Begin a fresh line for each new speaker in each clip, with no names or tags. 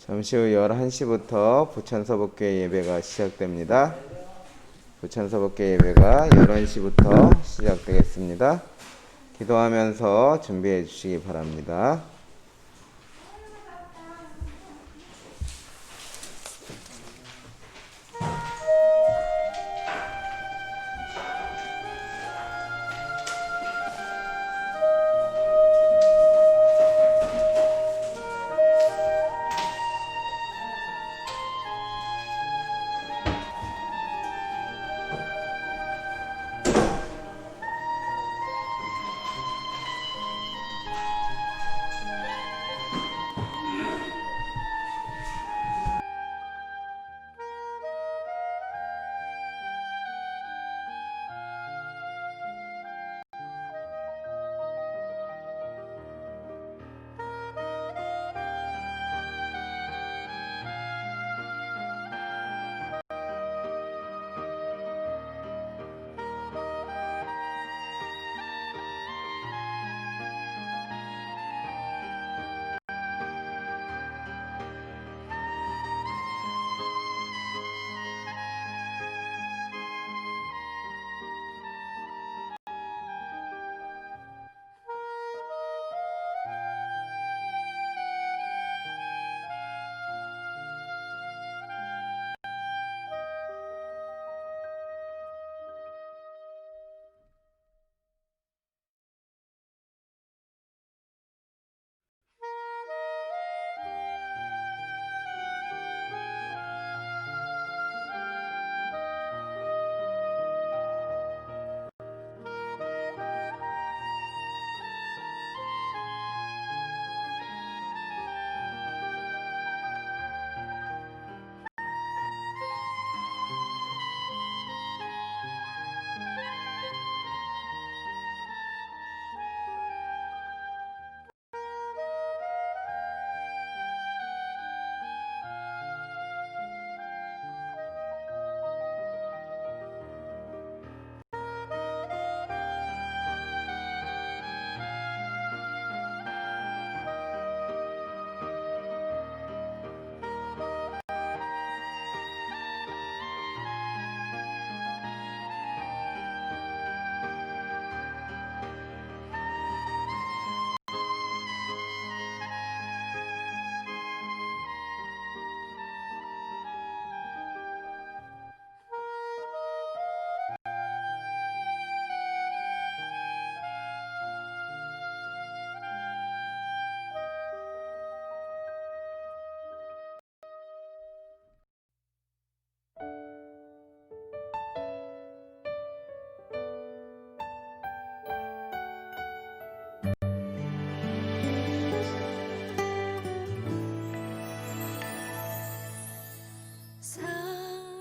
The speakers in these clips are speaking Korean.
잠시 후 11시부터 부천서복교회 예배가 시작됩니다. 부천서복교회 예배가 11시부터 시작되겠습니다. 기도하면서 준비해 주시기 바랍니다.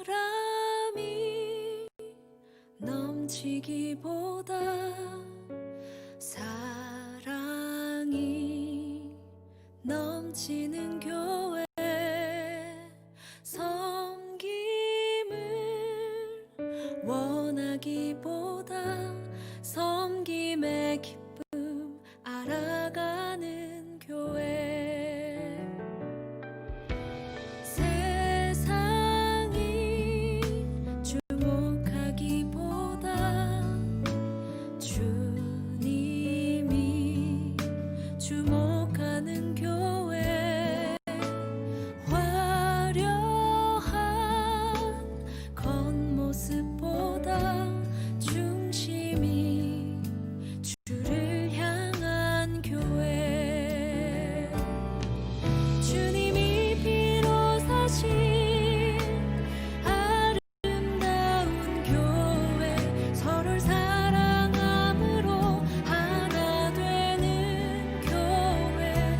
사람이 넘치기보다 사랑이 넘치는 교회, 섬김을 원하기보다 섬김의 기쁨 알아가는 교회. 주목하는 교회, 화려한 겉모습보다 중심이 주를 향한 교회. 주님이 피로 사신 아름다운 교회, 서로를 사랑함으로 하나 되는 교회.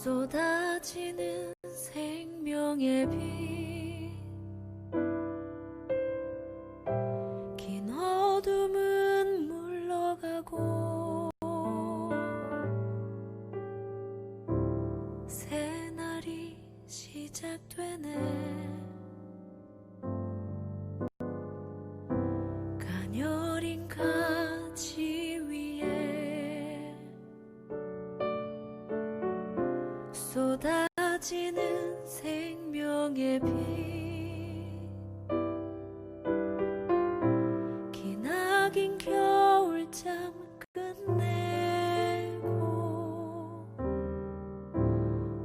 쏟아지는 생명의 빛 긴 어둠은 물러가고 새날이 시작되네 가녀린 가지 위에 쏟아지는 생명의 빛 기나긴 겨울잠 끝내고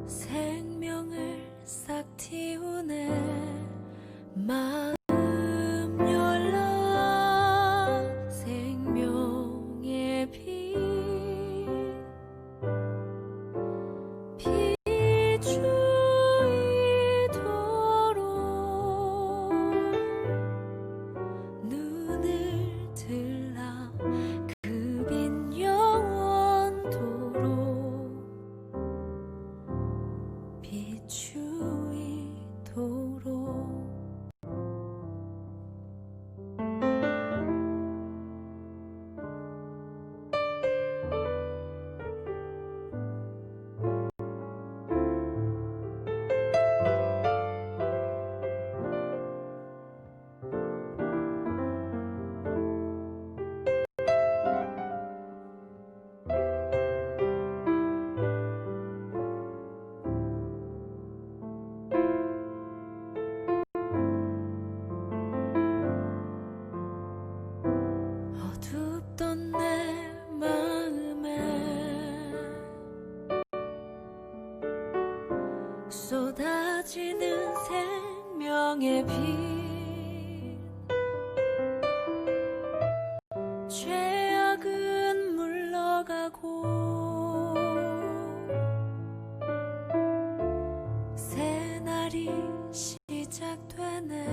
생명을 싹 틔우네 마음 열라 생명의 빛 비추이도록 눈을 들라 그 빛 영원토록 비추이도록 어둡던 내 마음에 쏟아지는 생명의 빛 죄악은 물러가고 새날이 시작되네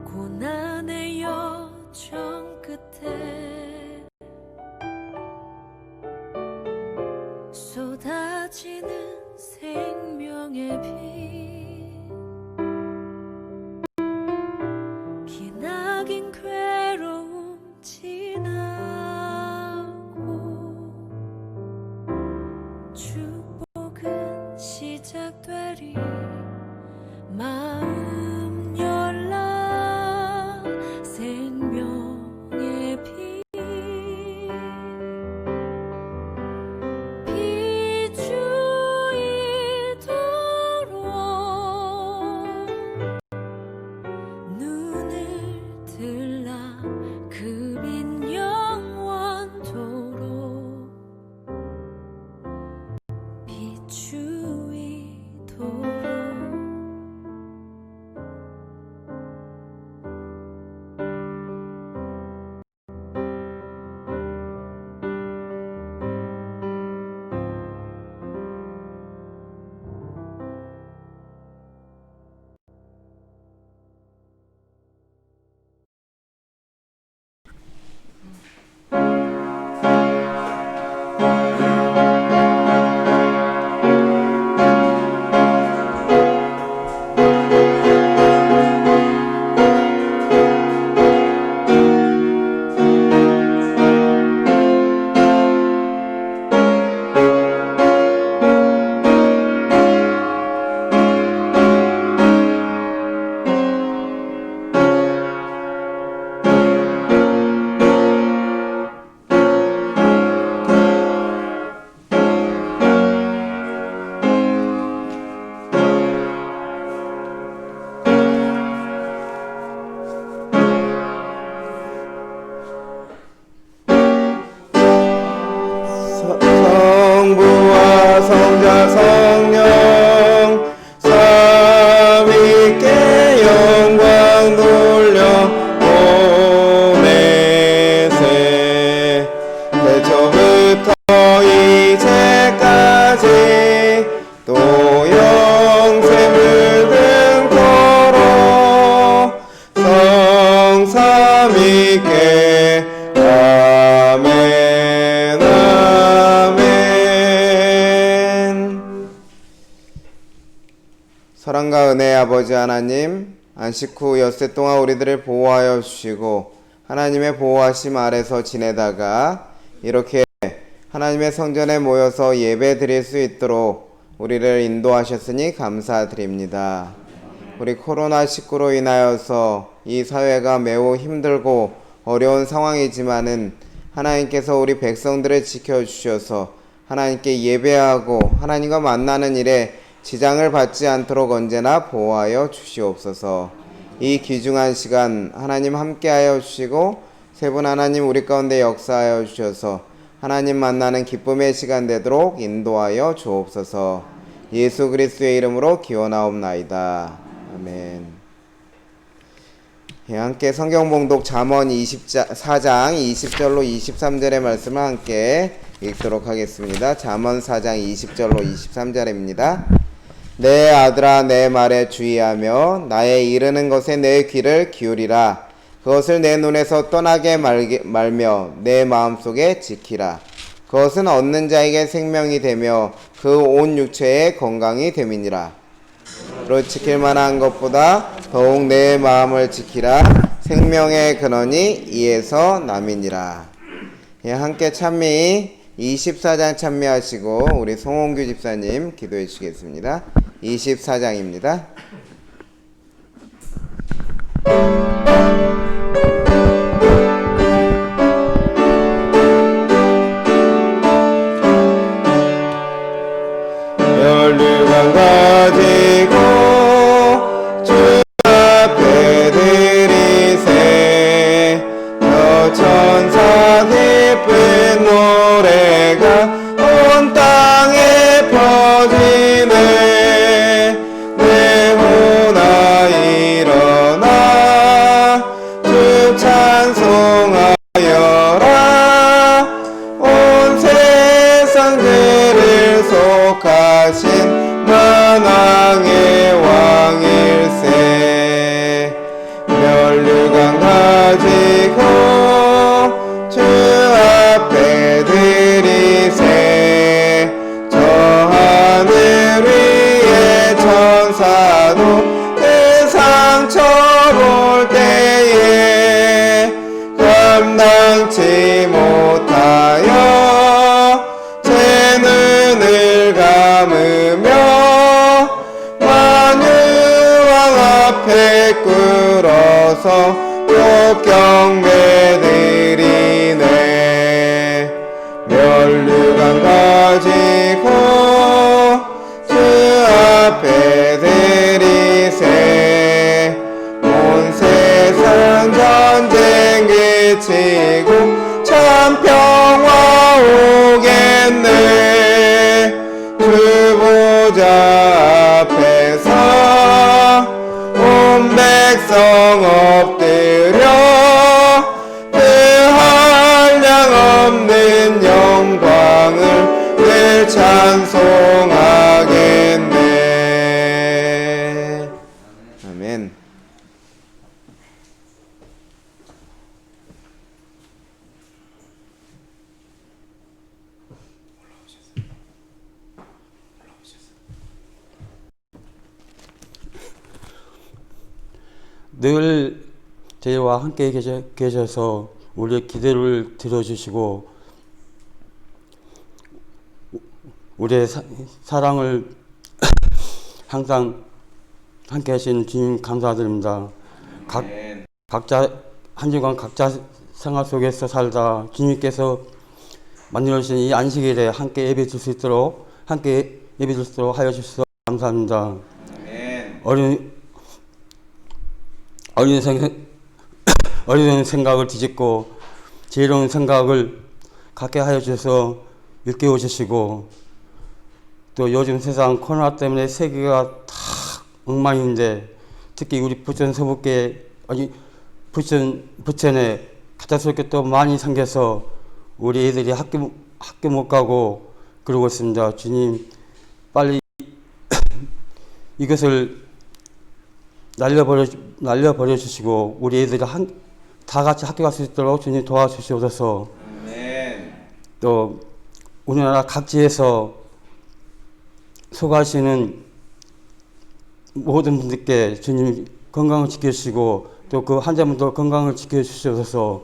고난의 여정 끝에 쏟아지는 생명의 빛 기나긴 괴로움 지나고 축복은 시작되리 마음 열라 생명의 빛 비추이도록 눈을 들라 그 빛 영원토록 비추이도록
사랑과 은혜의 아버지 하나님, 안식 후 엿새 동안 우리들을 보호하여 주시고 하나님의 보호하심 아래서 지내다가 이렇게 하나님의 성전에 모여서 예배 드릴 수 있도록 우리를 인도하셨으니 감사드립니다. 우리 코로나19로 인하여서 이 사회가 매우 힘들고 어려운 상황이지만은 하나님께서 우리 백성들을 지켜주셔서 하나님께 예배하고 하나님과 만나는 일에 지장을 받지 않도록 언제나 보호하여 주시옵소서. 이 귀중한 시간 하나님 함께하여 주시고 세 분 하나님 우리 가운데 역사하여 주셔서 하나님 만나는 기쁨의 시간 되도록 인도하여 주옵소서. 예수 그리스도의 이름으로 기원하옵나이다. 아멘. 함께 성경 봉독 잠언 24장 20절로 23절의 말씀을 함께 읽도록 하겠습니다. 잠언 4장 20절로 23절입니다. 내 아들아 내 말에 주의하며 나의 이르는 것에 내 귀를 기울이라. 그것을 내 눈에서 떠나게 말며 내 마음속에 지키라. 그것은 얻는 자에게 생명이 되며 그 온 육체의 건강이 됨이니라. 로 지킬 만한 것보다 더욱 내 마음을 지키라. 생명의 근원이 이에서 남이니라. 예, 함께 찬미 24장 찬미하시고 우리 송홍규 집사님 기도해 주시겠습니다. 24장입니다. 혈류관 가지고 주 앞에 드리세. 저 천사 기쁜 노래가 온 땅에 펴지네. 내호나 일어나 주 찬송하여라. 온 세상 죄를 속하신 만왕의 왕일세. 멸류관 가지고 주 앞에 드리세. 저 하늘 위에 천사도 그 상처 볼 때에 감당치 못하여 제 눈을 감으며 만유왕 앞에 꿇어서 꼭 경배드리네. 멸류관 가지고 주 앞에 드리세. 온 세상 전쟁 그치고 참 평화 오겠네. 주 보좌 앞에서 온 백성 엎드려 그 한량 없는 영광을 늘 찬송하겠네. 아멘.
늘 저희와 함께 계셔서 우리의 기도를 들어주시고 우리의 사랑을 항상 함께 하시는 주님 감사드립니다. 각자 한 주간 각자 생활 속에서 살다 주님께서 만들어주신 이 안식일에 함께 예배 드릴 수 있도록 하여 주셔서 감사합니다. 어린 생각을 뒤집고 지혜로운 생각을 갖게 하여 주셔서 일깨워 주시고, 또 요즘 세상 코로나 때문에 세계가 다 엉망인데 특히 우리 부천 서북계 부천에 갑작스럽게 또 많이 생겨서 우리 애들이 학교 못 가고 그러고 있습니다. 주님 빨리 이것을 날려버려 주시고 우리 애들이 다 같이 학교 갈 수 있도록 주님 도와주시옵소서. 또 우리나라 각지에서 소가시는 모든 분들께 주님 건강을 지켜주시고 또 그 환자분들 건강을 지켜주셔서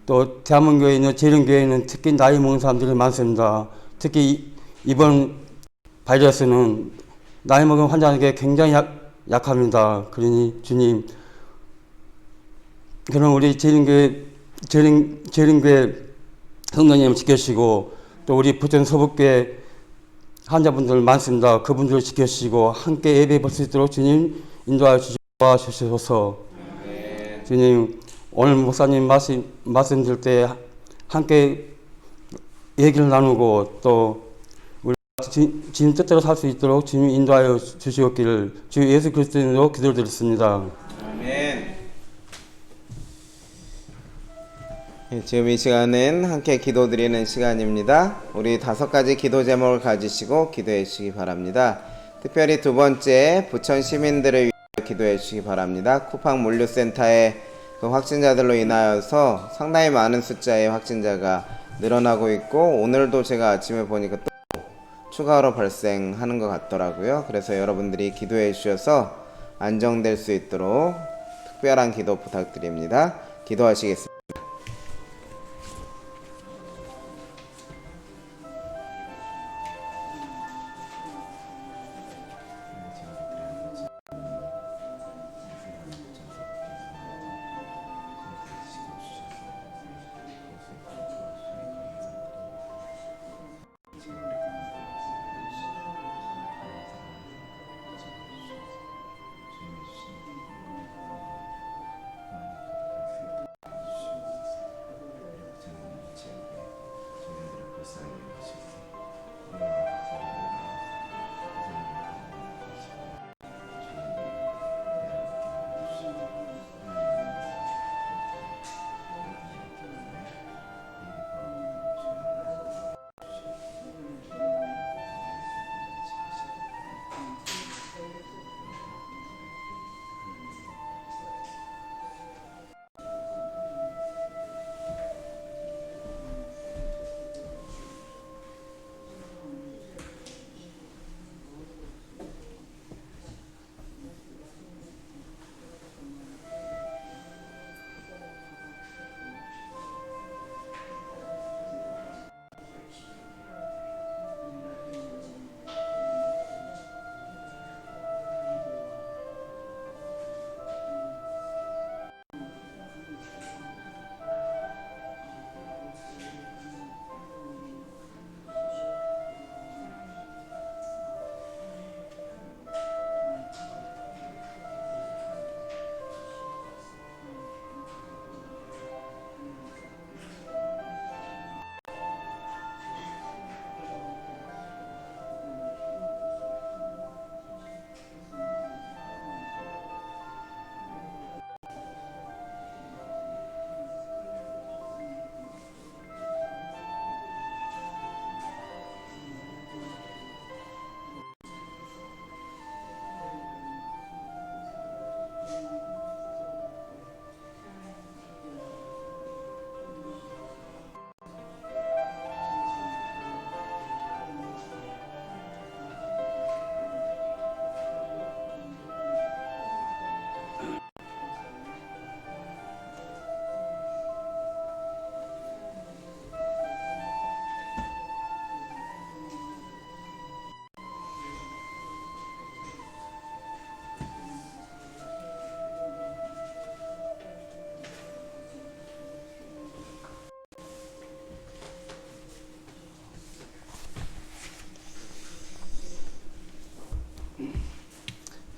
또 대한민국에 있는 재림교회에는 특히 나이 먹은 사람들이 많습니다. 특히 이번 바이러스는 나이 먹은 환자에게 굉장히 약합니다. 그러니 주님, 그럼 우리 재림교회 성도님 지켜주시고 또 우리 부천 서북교회 환자분들 많습니다. 그분들을 지켜주시고 함께 예배 볼 수 있도록 주님 인도하여 주셔서 주님 오늘 목사님 말씀 들 때 함께 얘기를 나누고 또 우리 주님 뜻대로 살 수 있도록 주님 인도하여 주시옵기를 주 예수 그리스도로 기도드렸습니다.
아멘. 지금 이 시간은 함께 기도드리는 시간입니다. 우리 5가지 기도 제목을 가지시고 기도해 주시기 바랍니다. 특별히 두 번째 부천 시민들을 위해 기도해 주시기 바랍니다. 쿠팡 물류센터의 그 확진자들로 인하여서 상당히 많은 숫자의 확진자가 늘어나고 있고 오늘도 제가 아침에 보니까 또 추가로 발생하는 것 같더라고요. 그래서 여러분들이 기도해 주셔서 안정될 수 있도록 특별한 기도 부탁드립니다. 기도하시겠습니다.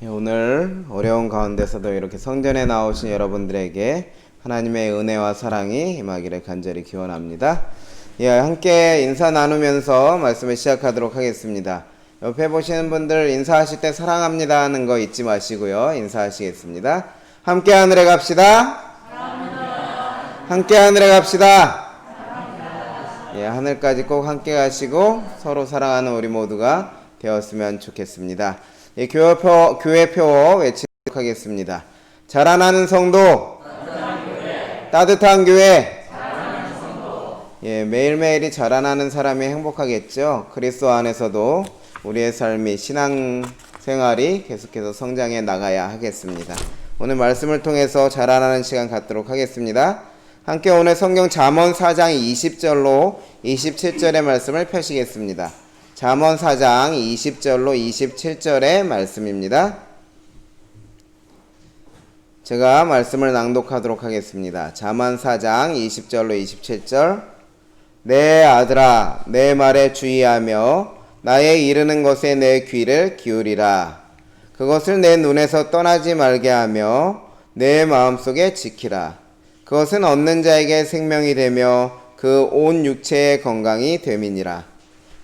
오늘 어려운 가운데서도 이렇게 성전에 나오신 여러분들에게 하나님의 은혜와 사랑이 임하기를 간절히 기원합니다. 함께 인사 나누면서 말씀을 시작하도록 하겠습니다. 옆에 보시는 분들 인사하실 때 사랑합니다 하는 거 잊지 마시고요. 인사하시겠습니다. 함께 하늘에 갑시다. 함께 하늘에 갑시다. 하늘까지 꼭 함께 가시고 서로 사랑하는 우리 모두가 되었으면 좋겠습니다. 교회표 외치도록 하겠습니다. 자라나는 성도, 따뜻한 교회. 매일매일이 자라나는 사람이 행복하겠죠. 그리스도 안에서도 우리의 삶이 신앙 생활이 계속해서 성장해 나가야 하겠습니다. 오늘 말씀을 통해서 자라나는 시간 갖도록 하겠습니다. 함께 오늘 성경 잠언 4장 20절로 27절의 말씀을 펴시겠습니다. 잠언 4장 20절로 27절의 말씀입니다. 제가 말씀을 낭독하도록 하겠습니다. 잠언 4장 20절로 27절. 내 아들아, 내 말에 주의하며 나의 이르는 것에 내 귀를 기울이라. 그것을 내 눈에서 떠나지 말게 하며 내 마음속에 지키라. 그것은 얻는 자에게 생명이 되며 그 온 육체의 건강이 됨이니라.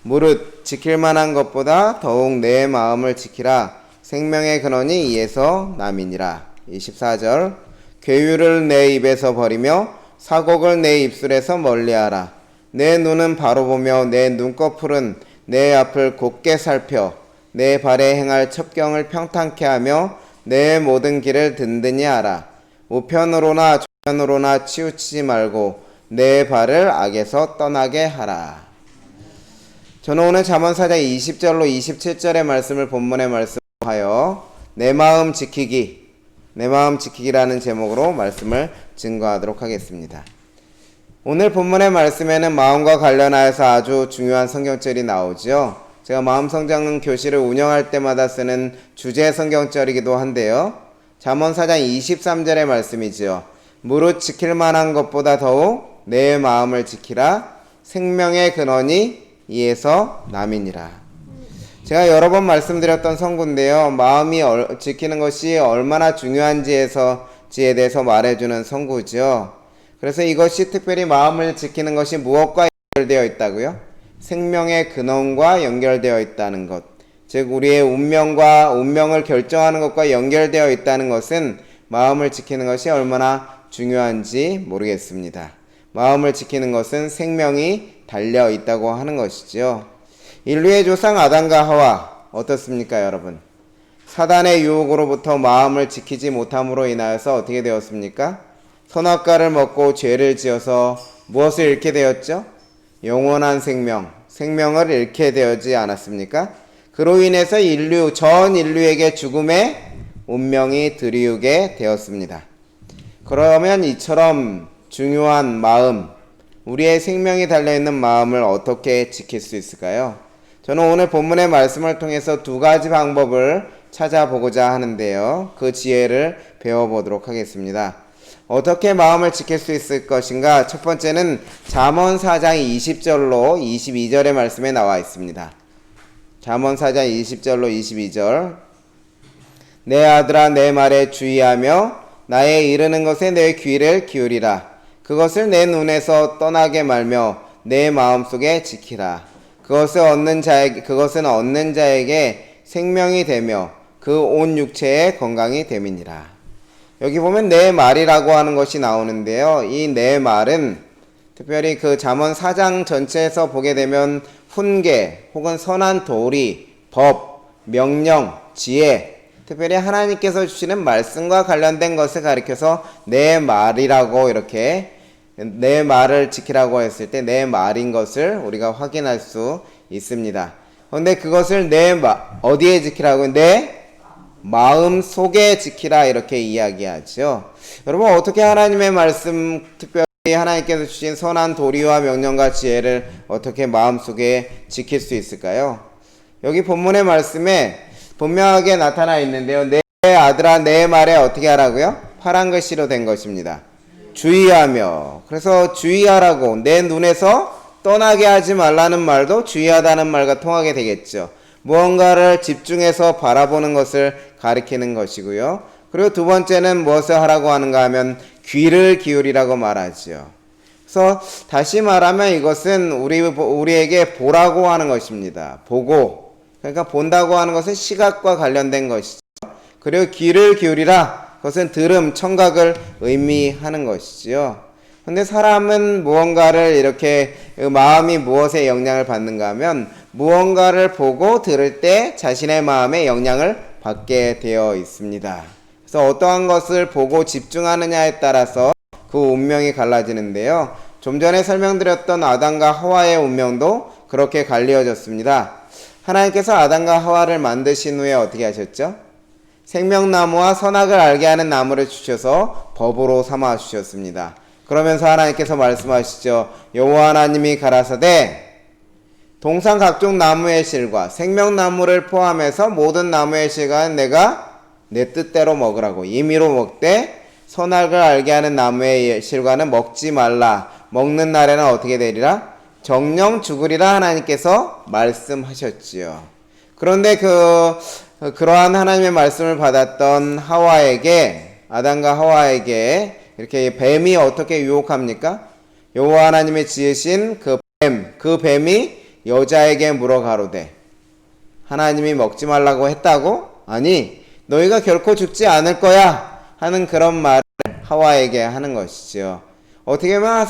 무릇 지킬 만한 것보다 더욱 내 마음을 지키라. 생명의 근원이 이에서 남이니라. 24절. 괴유를 내 입에서 버리며 사곡을 내 입술에서 멀리하라. 내 눈은 바로 보며 내 눈꺼풀은 내 앞을 곧게 살펴 내 발에 행할 첩경을 평탄케 하며 내 모든 길을 든든히 하라. 우편으로나 좌편으로나 치우치지 말고 내 발을 악에서 떠나게 하라. 저는 오늘 잠언 4장 20절로 27절의 말씀을 본문의 말씀하여 내 마음 지키기라는 제목으로 말씀을 증거하도록 하겠습니다. 오늘 본문의 말씀에는 마음과 관련하여서 아주 중요한 성경절이 나오죠. 제가 마음성장 교실을 운영할 때마다 쓰는 주제 성경절이기도 한데요. 잠언 4장 23절의 말씀이죠. 무릇 지킬 만한 것보다 더욱 내 마음을 지키라. 생명의 근원이 이에서 남이니라. 제가 여러 번 말씀드렸던 성구인데요. 마음이 지키는 것이 얼마나 중요한지에 대해서 말해주는 성구죠. 그래서 이것이 특별히 마음을 지키는 것이 무엇과 연결되어 있다고요? 생명의 근원과 연결되어 있다는 것. 즉 우리의 운명을 결정하는 것과 연결되어 있다는 것은 마음을 지키는 것이 얼마나 중요한지 모르겠습니다. 마음을 지키는 것은 생명이 달려 있다고 하는 것이죠. 인류의 조상 아담과 하와 어떻습니까, 여러분? 사단의 유혹으로부터 마음을 지키지 못함으로 인하여서 어떻게 되었습니까? 선악과를 먹고 죄를 지어서 무엇을 잃게 되었죠? 영원한 생명을 잃게 되지 않았습니까? 그로 인해서 전 인류에게 죽음의 운명이 들이우게 되었습니다. 그러면 이처럼 중요한 마음, 우리의 생명이 달려있는 마음을 어떻게 지킬 수 있을까요? 저는 오늘 본문의 말씀을 통해서 두 가지 방법을 찾아보고자 하는데요. 그 지혜를 배워보도록 하겠습니다. 어떻게 마음을 지킬 수 있을 것인가? 첫 번째는 잠언 4장 20절로 22절의 말씀에 나와 있습니다. 잠언 4장 20절로 22절. 내 아들아, 내 말에 주의하며 나의 이르는 것에 내 귀를 기울이라. 그것을 내 눈에서 떠나게 말며 내 마음속에 지키라. 그것은 얻는 자에게 생명이 되며 그 온 육체의 건강이 됨이니라. 여기 보면 내 말이라고 하는 것이 나오는데요. 이 내 말은 특별히 그 잠언 4장 전체에서 보게 되면 훈계 혹은 선한 도리, 법, 명령, 지혜, 특별히 하나님께서 주시는 말씀과 관련된 것을 가리켜서 내 말이라고 이렇게 내 말을 지키라고 했을 때 내 말인 것을 우리가 확인할 수 있습니다. 그런데 그것을 어디에 지키라고? 내 마음 속에 지키라 이렇게 이야기하죠. 여러분 어떻게 하나님의 말씀, 특별히 하나님께서 주신 선한 도리와 명령과 지혜를 어떻게 마음속에 지킬 수 있을까요? 여기 본문의 말씀에 분명하게 나타나 있는데요. 내 아들아, 내 말에 어떻게 하라고요? 파란 글씨로 된 것입니다. 주의하며. 그래서 주의하라고, 내 눈에서 떠나게 하지 말라는 말도 주의하다는 말과 통하게 되겠죠. 무언가를 집중해서 바라보는 것을 가리키는 것이고요. 그리고 두 번째는 무엇을 하라고 하는가 하면 귀를 기울이라고 말하죠. 그래서 다시 말하면 이것은 우리에게 보라고 하는 것입니다. 보고, 그러니까 본다고 하는 것은 시각과 관련된 것이죠. 그리고 귀를 기울이라, 그것은 들음, 청각을 의미하는 것이지요. 근데 사람은 무언가를 이렇게 마음이 무엇에 영향을 받는가 하면 무언가를 보고 들을 때 자신의 마음에 영향을 받게 되어 있습니다. 그래서 어떠한 것을 보고 집중하느냐에 따라서 그 운명이 갈라지는데요. 좀 전에 설명드렸던 아담과 하와의 운명도 그렇게 갈리어졌습니다. 하나님께서 아담과 하와를 만드신 후에 어떻게 하셨죠? 생명나무와 선악을 알게 하는 나무를 주셔서 법으로 삼아 주셨습니다. 그러면서 하나님께서 말씀하시죠. 여호와 하나님이 가라사대 동산 각종 나무의 실과 생명나무를 포함해서 모든 나무의 실과는 내가 내 뜻대로 먹으라고. 임의로 먹되 선악을 알게 하는 나무의 실과는 먹지 말라. 먹는 날에는 어떻게 되리라? 정령 죽으리라 하나님께서 말씀하셨지요. 그런데 그러한 하나님의 말씀을 받았던 하와에게, 아담과 하와에게 이렇게 뱀이 어떻게 유혹합니까? 여호와 하나님이 지으신 그 뱀이 여자에게 물어 가로되 하나님이 먹지 말라고 했다고? 아니, 너희가 결코 죽지 않을 거야 하는 그런 말을 하와에게 하는 것이죠. 어떻게 보면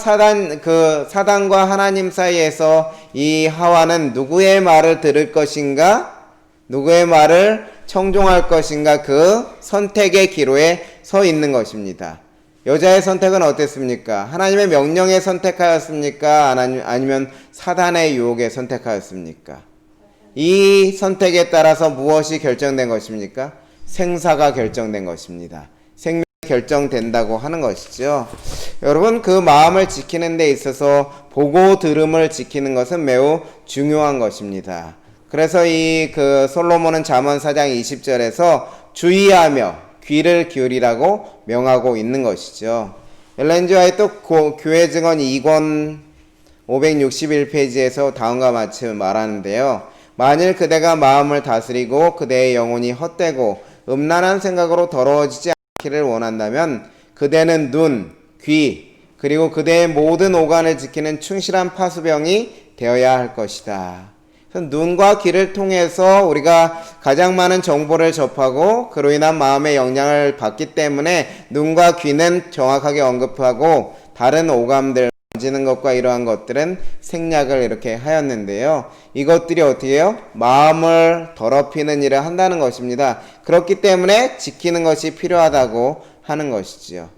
사단과 하나님 사이에서 이 하와는 누구의 말을 들을 것인가, 누구의 말을 청종할 것인가, 그 선택의 기로에 서 있는 것입니다. 여자의 선택은 어땠습니까? 하나님의 명령에 선택하였습니까? 아니면 사단의 유혹에 선택하였습니까? 이 선택에 따라서 무엇이 결정된 것입니까? 생사가 결정된 것입니다. 생명이 결정된다고 하는 것이죠. 여러분, 그 마음을 지키는 데 있어서 보고 들음을 지키는 것은 매우 중요한 것입니다. 그래서 솔로몬은 잠언 4장 20절에서 주의하며 귀를 기울이라고 명하고 있는 것이죠. 엘렌 지 화이트 교회 증언 2권 561페이지에서 다음과 같이 말하는데요. 만일 그대가 마음을 다스리고 그대의 영혼이 헛되고 음란한 생각으로 더러워지지 않기를 원한다면 그대는 눈, 귀, 그리고 그대의 모든 오간을 지키는 충실한 파수병이 되어야 할 것이다. 눈과 귀를 통해서 우리가 가장 많은 정보를 접하고 그로 인한 마음의 영향을 받기 때문에 눈과 귀는 정확하게 언급하고 다른 오감들 만지는 것과 이러한 것들은 생략을 이렇게 하였는데요. 이것들이 어떻게 해요? 마음을 더럽히는 일을 한다는 것입니다. 그렇기 때문에 지키는 것이 필요하다고 하는 것이지요.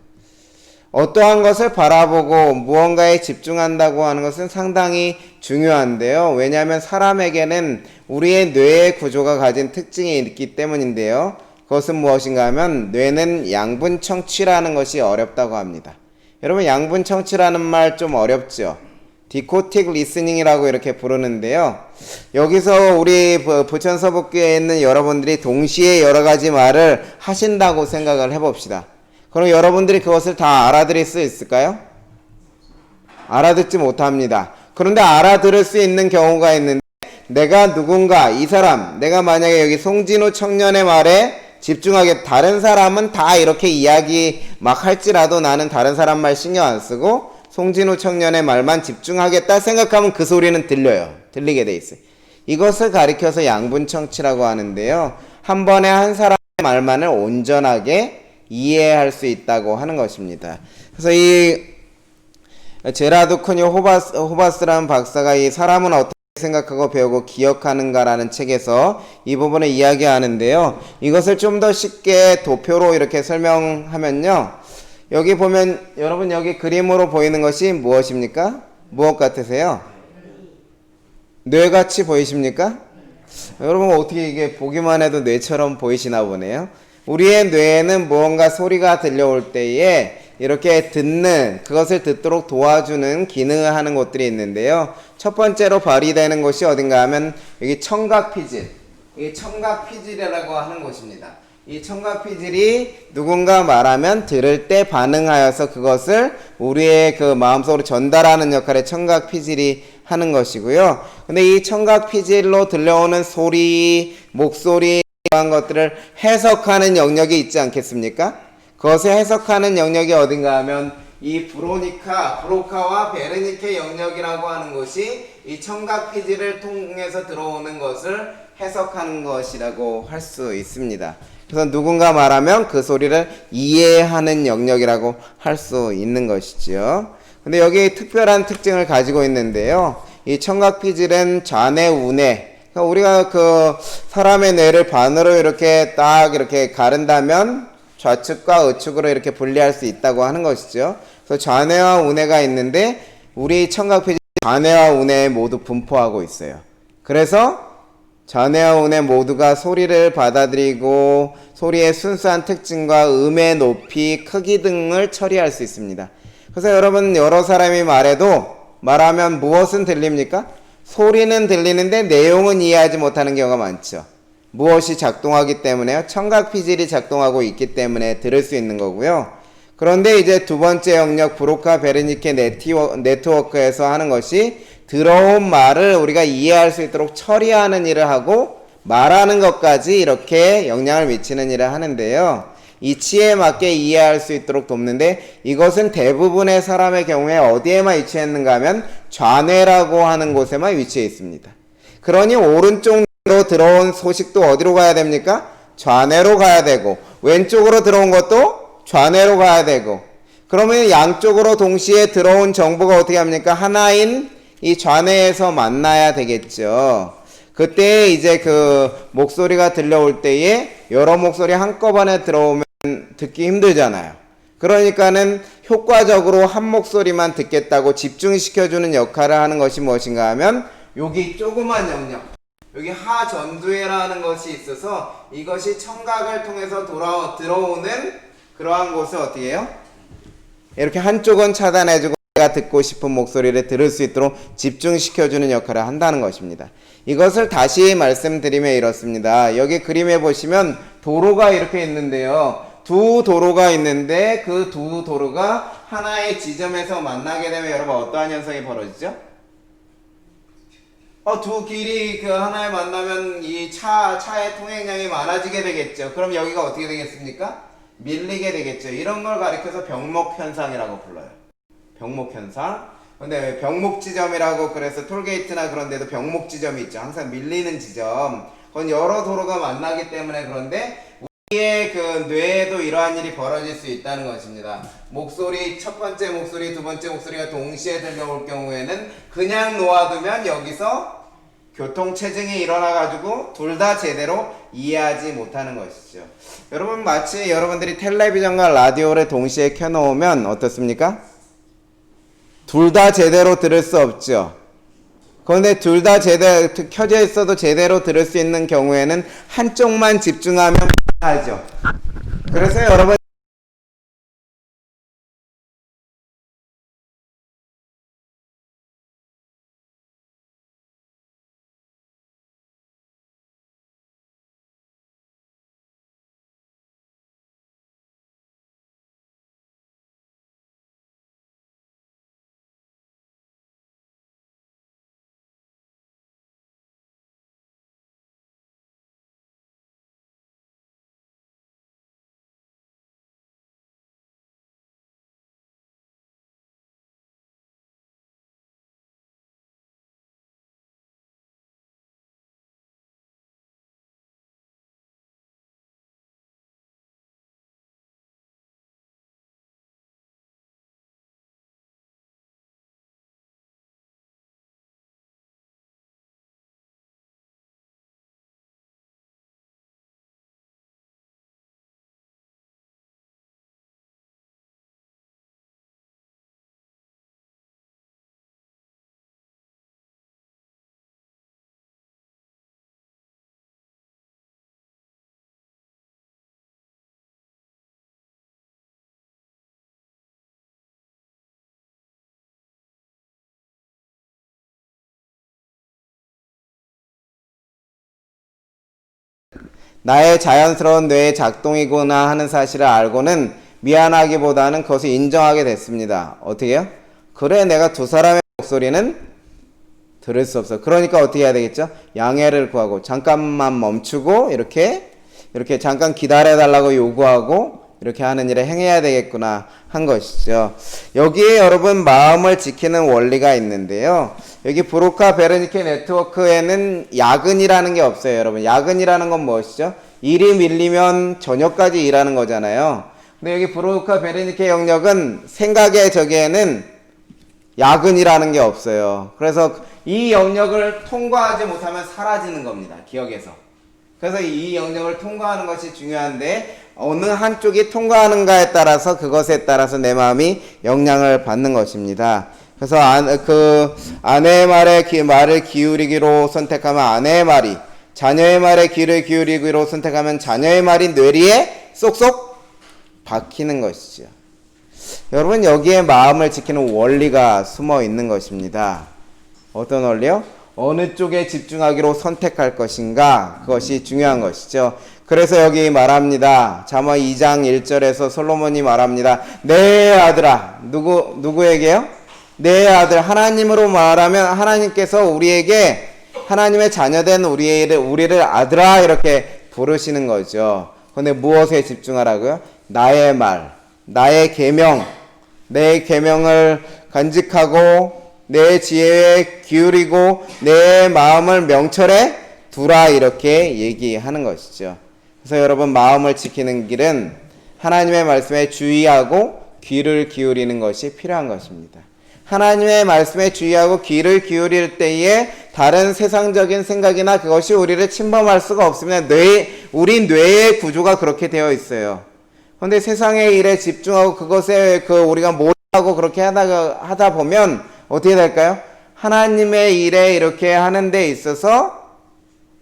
어떠한 것을 바라보고 무언가에 집중한다고 하는 것은 상당히 중요한데요. 왜냐하면 사람에게는 우리의 뇌의 구조가 가진 특징이 있기 때문인데요. 그것은 무엇인가 하면 뇌는 양분 청취라는 것이 어렵다고 합니다. 여러분, 양분 청취라는 말 좀 어렵죠? 디코틱 리스닝이라고 이렇게 부르는데요. 여기서 우리 부천서북교에 있는 여러분들이 동시에 여러 가지 말을 하신다고 생각을 해봅시다. 그럼 여러분들이 그것을 다 알아들을 수 있을까요? 알아듣지 못합니다. 그런데 알아들을 수 있는 경우가 있는데 내가 누군가, 이 사람, 내가 만약에 여기 송진우 청년의 말에 집중하게, 다른 사람은 다 이렇게 이야기 막 할지라도 나는 다른 사람 말 신경 안 쓰고 송진우 청년의 말만 집중하겠다 생각하면 그 소리는 들리게 돼 있어요. 이것을 가리켜서 양분청취라고 하는데요. 한 번에 한 사람의 말만을 온전하게 이해할 수 있다고 하는 것입니다. 그래서 이 제라드 쿠니 호바스라는 박사가 이 사람은 어떻게 생각하고 배우고 기억하는가라는 책에서 이 부분을 이야기하는데요. 이것을 좀 더 쉽게 도표로 이렇게 설명하면요. 여기 보면 여러분, 여기 그림으로 보이는 것이 무엇입니까? 무엇 같으세요? 뇌같이 보이십니까? 여러분, 어떻게 이게 보기만 해도 뇌처럼 보이시나 보네요. 우리의 뇌에는 무언가 소리가 들려올 때에 이렇게 그것을 듣도록 도와주는 기능을 하는 것들이 있는데요. 첫 번째로 발휘되는 곳이 어딘가 하면 여기 청각피질. 이 청각피질이라고 하는 곳입니다. 이 청각피질이 누군가 말하면 들을 때 반응하여서 그것을 우리의 그 마음속으로 전달하는 역할을 청각피질이 하는 것이고요. 근데 이 청각피질로 들려오는 소리, 목소리, 이러한 것들을 해석하는 영역이 있지 않겠습니까? 그것을 해석하는 영역이 어딘가 하면 이 브로카와 베르니케 영역이라고 하는 것이 이 청각피질을 통해서 들어오는 것을 해석하는 것이라고 할 수 있습니다. 그래서 누군가 말하면 그 소리를 이해하는 영역이라고 할 수 있는 것이지요. 근데 여기 특별한 특징을 가지고 있는데요. 이 청각피질은 좌뇌, 우뇌, 그러니까 우리가 그 사람의 뇌를 반으로 이렇게 딱 이렇게 가른다면 좌측과 우측으로 이렇게 분리할 수 있다고 하는 것이죠. 그래서 좌뇌와 우뇌가 있는데 우리 청각피질 좌뇌와 우뇌에 모두 분포하고 있어요. 그래서 좌뇌와 우뇌 모두가 소리를 받아들이고 소리의 순수한 특징과 음의 높이, 크기 등을 처리할 수 있습니다. 그래서 여러분 여러 사람이 말하면 무엇은 들립니까? 소리는 들리는데 내용은 이해하지 못하는 경우가 많죠. 무엇이 작동하기 때문에요? 청각피질이 작동하고 있기 때문에 들을 수 있는 거고요. 그런데 이제 두 번째 영역 브로카 베르니케 네트워크에서 하는 것이 들어온 말을 우리가 이해할 수 있도록 처리하는 일을 하고 말하는 것까지 이렇게 영향을 미치는 일을 하는데요. 이치에 맞게 이해할 수 있도록 돕는데 이것은 대부분의 사람의 경우에 어디에만 위치했는가 하면 좌뇌라고 하는 곳에만 위치해 있습니다. 그러니 오른쪽으로 들어온 소식도 어디로 가야 됩니까? 좌뇌로 가야 되고 왼쪽으로 들어온 것도 좌뇌로 가야 되고 그러면 양쪽으로 동시에 들어온 정보가 어떻게 합니까? 하나인 이 좌뇌에서 만나야 되겠죠. 그때 이제 그 목소리가 들려올 때에 여러 목소리 한꺼번에 들어오면 듣기 힘들잖아요. 그러니까는 효과적으로 한 목소리만 듣겠다고 집중시켜주는 역할을 하는 것이 무엇인가 하면 여기 조그만 영역, 여기 하전두회라는 것이 있어서 이것이 청각을 통해서 들어오는 그러한 곳을 어떻게 해요? 이렇게 한쪽은 차단해주고 내가 듣고 싶은 목소리를 들을 수 있도록 집중시켜주는 역할을 한다는 것입니다. 이것을 다시 말씀드리면 이렇습니다. 여기 그림에 보시면 도로가 이렇게 있는데요. 두 도로가 있는데 그 두 도로가 하나의 지점에서 만나게 되면 여러분 어떠한 현상이 벌어지죠? 두 길이 그 하나에 만나면 이 차의 통행량이 많아지게 되겠죠. 그럼 여기가 어떻게 되겠습니까? 밀리게 되겠죠. 이런 걸 가리켜서 병목현상이라고 불러요. 병목현상. 근데 왜 병목지점이라고 그래서 톨게이트나 그런 데도 병목지점이 있죠. 항상 밀리는 지점. 그건 여러 도로가 만나기 때문에 그런데 우리의 그 뇌에도 이러한 일이 벌어질 수 있다는 것입니다. 목소리, 첫 번째 목소리, 두 번째 목소리가 동시에 들려올 경우에는 그냥 놓아두면 여기서 교통체증이 일어나가지고 둘 다 제대로 이해하지 못하는 것이죠. 여러분 마치 여러분들이 텔레비전과 라디오를 동시에 켜놓으면 어떻습니까? 둘 다 제대로 들을 수 없죠. 그런데 둘 다 제대로 켜져 있어도 제대로 들을 수 있는 경우에는 한쪽만 집중하면 하죠. 그래서 여러분 나의 자연스러운 뇌의 작동이구나 하는 사실을 알고는 미안하기보다는 그것을 인정하게 됐습니다. 어떻게 해요? 그래, 내가 두 사람의 목소리는 들을 수 없어. 그러니까 어떻게 해야 되겠죠? 양해를 구하고 잠깐만 멈추고 이렇게 잠깐 기다려달라고 요구하고 이렇게 하는 일을 행해야 되겠구나 한 것이죠. 여기에 여러분 마음을 지키는 원리가 있는데요. 여기 브로카 베르니케 네트워크에는 야근이라는 게 없어요. 여러분 야근이라는 건 무엇이죠? 일이 밀리면 저녁까지 일하는 거잖아요. 근데 여기 브로카 베르니케 영역은 생각의 저기에는 야근이라는 게 없어요. 그래서 이 영역을 통과하지 못하면 사라지는 겁니다. 기억에서. 그래서 이 영역을 통과하는 것이 중요한데 어느 한쪽이 통과하는가에 따라서 그것에 따라서 내 마음이 영향을 받는 것입니다. 그래서 아내의 말을 기울이기로 선택하면 아내의 말이 자녀의 말에 귀를 기울이기로 선택하면 자녀의 말이 뇌리에 쏙쏙 박히는 것이죠. 여러분, 여기에 마음을 지키는 원리가 숨어 있는 것입니다. 어떤 원리요? 어느 쪽에 집중하기로 선택할 것인가, 그것이 중요한 것이죠. 그래서 여기 말합니다. 잠언 2장 1절에서 솔로몬이 말합니다. 내 아들아. 누구에게요? 내 아들. 하나님으로 말하면 하나님께서 우리에게, 하나님의 자녀된 우리를 아들아 이렇게 부르시는 거죠. 근데 무엇에 집중하라고요? 나의 말, 나의 계명, 내 계명을 간직하고 내 지혜에 기울이고 내 마음을 명철에 두라 이렇게 얘기하는 것이죠. 그래서 여러분, 마음을 지키는 길은 하나님의 말씀에 주의하고 귀를 기울이는 것이 필요한 것입니다. 하나님의 말씀에 주의하고 귀를 기울일 때에 다른 세상적인 생각이나 그것이 우리를 침범할 수가 없습니다. 우리 뇌의 구조가 그렇게 되어 있어요. 그런데 세상의 일에 집중하고 그것에 우리가 몰입하고 그렇게 하다 보면 어떻게 될까요? 하나님의 일에 이렇게 하는 데 있어서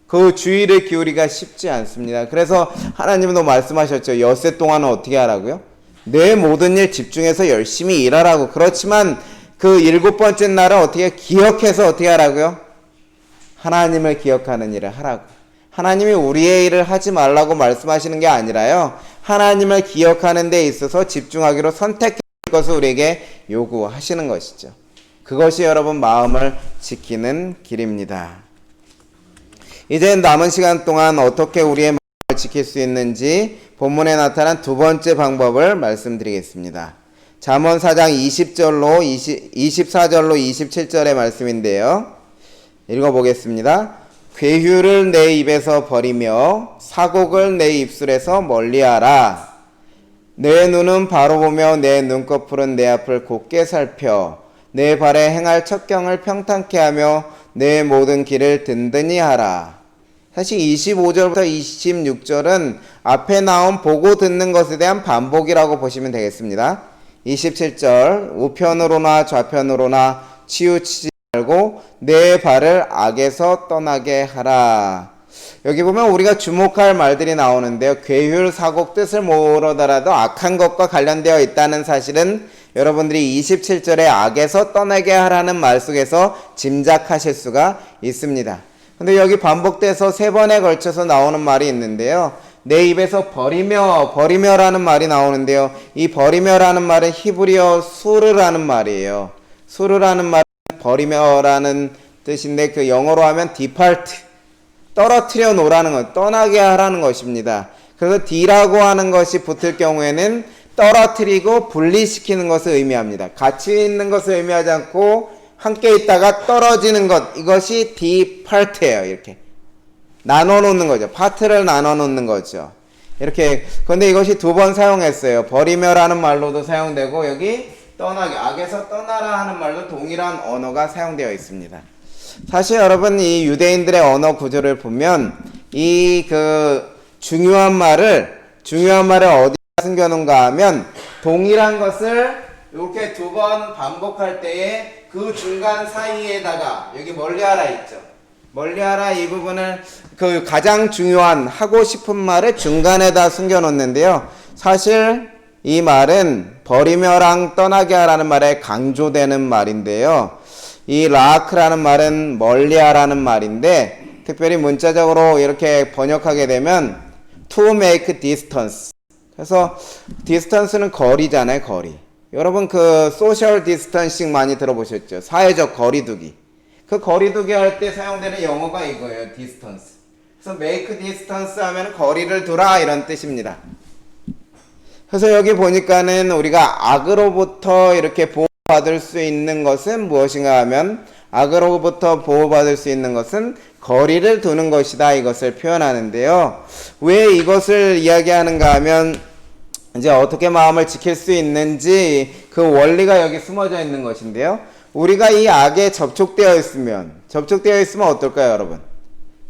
그 주의를 기울이기가 쉽지 않습니다. 그래서 하나님도 말씀하셨죠. 엿새 동안은 어떻게 하라고요? 내 모든 일 집중해서 열심히 일하라고. 그렇지만 그 7번째 날은 어떻게 기억해서 어떻게 하라고요? 하나님을 기억하는 일을 하라고. 하나님이 우리의 일을 하지 말라고 말씀하시는 게 아니라요, 하나님을 기억하는 데 있어서 집중하기로 선택할 것을 우리에게 요구하시는 것이죠. 그것이 여러분 마음을 지키는 길입니다. 이제 남은 시간 동안 어떻게 우리의 마음을 지킬 수 있는지 본문에 나타난 두 번째 방법을 말씀드리겠습니다. 잠언 4장 24절로 27절의 말씀인데요. 읽어보겠습니다. 괴휴를 내 입에서 버리며 사곡을 내 입술에서 멀리하라. 내 눈은 바로 보며 내 눈꺼풀은 내 앞을 곧게 살펴 내 발에 행할 첩경을 평탄케 하며 내 모든 길을 든든히 하라. 사실 25절부터 26절은 앞에 나온 보고 듣는 것에 대한 반복이라고 보시면 되겠습니다. 27절 우편으로나 좌편으로나 치우치지 말고 내 발을 악에서 떠나게 하라. 여기 보면 우리가 주목할 말들이 나오는데요. 괴휼, 사곡 뜻을 모르더라도 악한 것과 관련되어 있다는 사실은 여러분들이 27절에 악에서 떠나게 하라는 말 속에서 짐작하실 수가 있습니다. 근데 여기 반복돼서 3번에 걸쳐서 나오는 말이 있는데요. 내 입에서 버리며라는 말이 나오는데요. 이 버리며라는 말은 히브리어 수르라는 말이에요. 수르라는 말은 버리며라는 뜻인데 그 영어로 하면 depart, 떨어뜨려 놓으라는 것, 떠나게 하라는 것입니다. 그래서 D라고 하는 것이 붙을 경우에는 떨어뜨리고 분리시키는 것을 의미합니다. 같이 있는 것을 의미하지 않고 함께 있다가 떨어지는 것, 이것이 depart예요. 이렇게 나눠 놓는 거죠. 파트를 나눠 놓는 거죠. 이렇게. 그런데 이것이 2번 사용했어요. 버리며라는 말로도 사용되고 여기 떠나게, 악에서 떠나라 하는 말도 동일한 언어가 사용되어 있습니다. 사실 여러분, 이 유대인들의 언어 구조를 보면 이 중요한 말을 어디다 숨겨놓은가 하면 동일한 것을 이렇게 2번 반복할 때에 그 중간 사이에다가 여기 멀리하라 있죠. 멀리하라 이 부분을 가장 중요한 하고 싶은 말을 중간에다 숨겨놓는데요. 사실 이 말은 버리며랑 떠나게 하라는 말에 강조되는 말인데요. 이 라크라는 말은 멀리하라는 말인데 특별히 문자적으로 이렇게 번역하게 되면 to make distance. 그래서 distance는 거리잖아요, 거리. 여러분 social distancing 많이 들어보셨죠? 사회적 거리두기. 그 거리두기 할 때 사용되는 영어가 이거예요, distance. 그래서 make distance 하면 거리를 두라 이런 뜻입니다. 그래서 여기 보니까는 우리가 악으로부터 이렇게 보호받을 수 있는 것은 무엇인가 하면 악으로부터 보호받을 수 있는 것은 거리를 두는 것이다 이것을 표현하는데요. 왜 이것을 이야기하는가 하면 이제 어떻게 마음을 지킬 수 있는지 그 원리가 여기 숨어져 있는 것인데요. 우리가 이 악에 접촉되어 있으면 어떨까요, 여러분?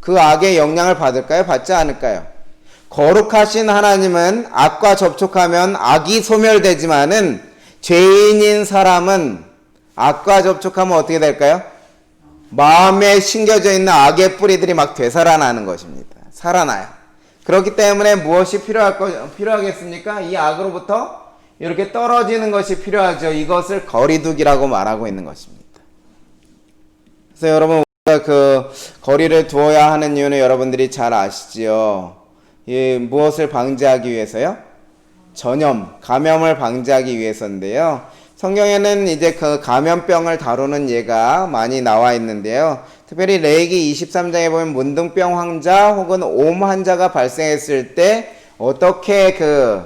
그 악의 영향을 받을까요? 받지 않을까요? 거룩하신 하나님은 악과 접촉하면 악이 소멸되지만은 죄인인 사람은 악과 접촉하면 어떻게 될까요? 마음에 심겨져 있는 악의 뿌리들이 막 되살아나는 것입니다. 살아나요. 그렇기 때문에 무엇이 필요하겠습니까? 이 악으로부터 이렇게 떨어지는 것이 필요하죠. 이것을 거리두기라고 말하고 있는 것입니다. 그래서 여러분, 우리가 그 거리를 두어야 하는 이유는 여러분들이 잘 아시지요. 무엇을 방지하기 위해서요? 감염을 방지하기 위해서인데요. 성경에는 이제 그 감염병을 다루는 예가 많이 나와 있는데요. 특별히 레위기 23장에 보면 문둥병 환자 혹은 옴 환자가 발생했을 때 어떻게 그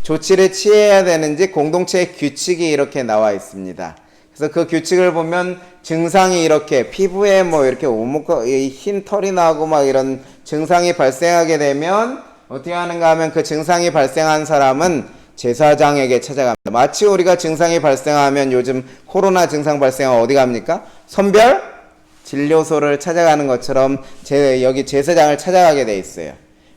조치를 취해야 되는지 공동체의 규칙이 이렇게 나와 있습니다. 그래서 그 규칙을 보면 증상이 이렇게 피부에 뭐 이렇게 흰 털이 나고 막 이런 증상이 발생하게 되면 어떻게 하는가 하면 그 증상이 발생한 사람은 제사장에게 찾아갑니다. 마치 우리가 증상이 발생하면 요즘 코로나 증상 발생하면 어디 갑니까? 선별 진료소를 찾아가는 것처럼 여기 제사장을 찾아가게 돼 있어요.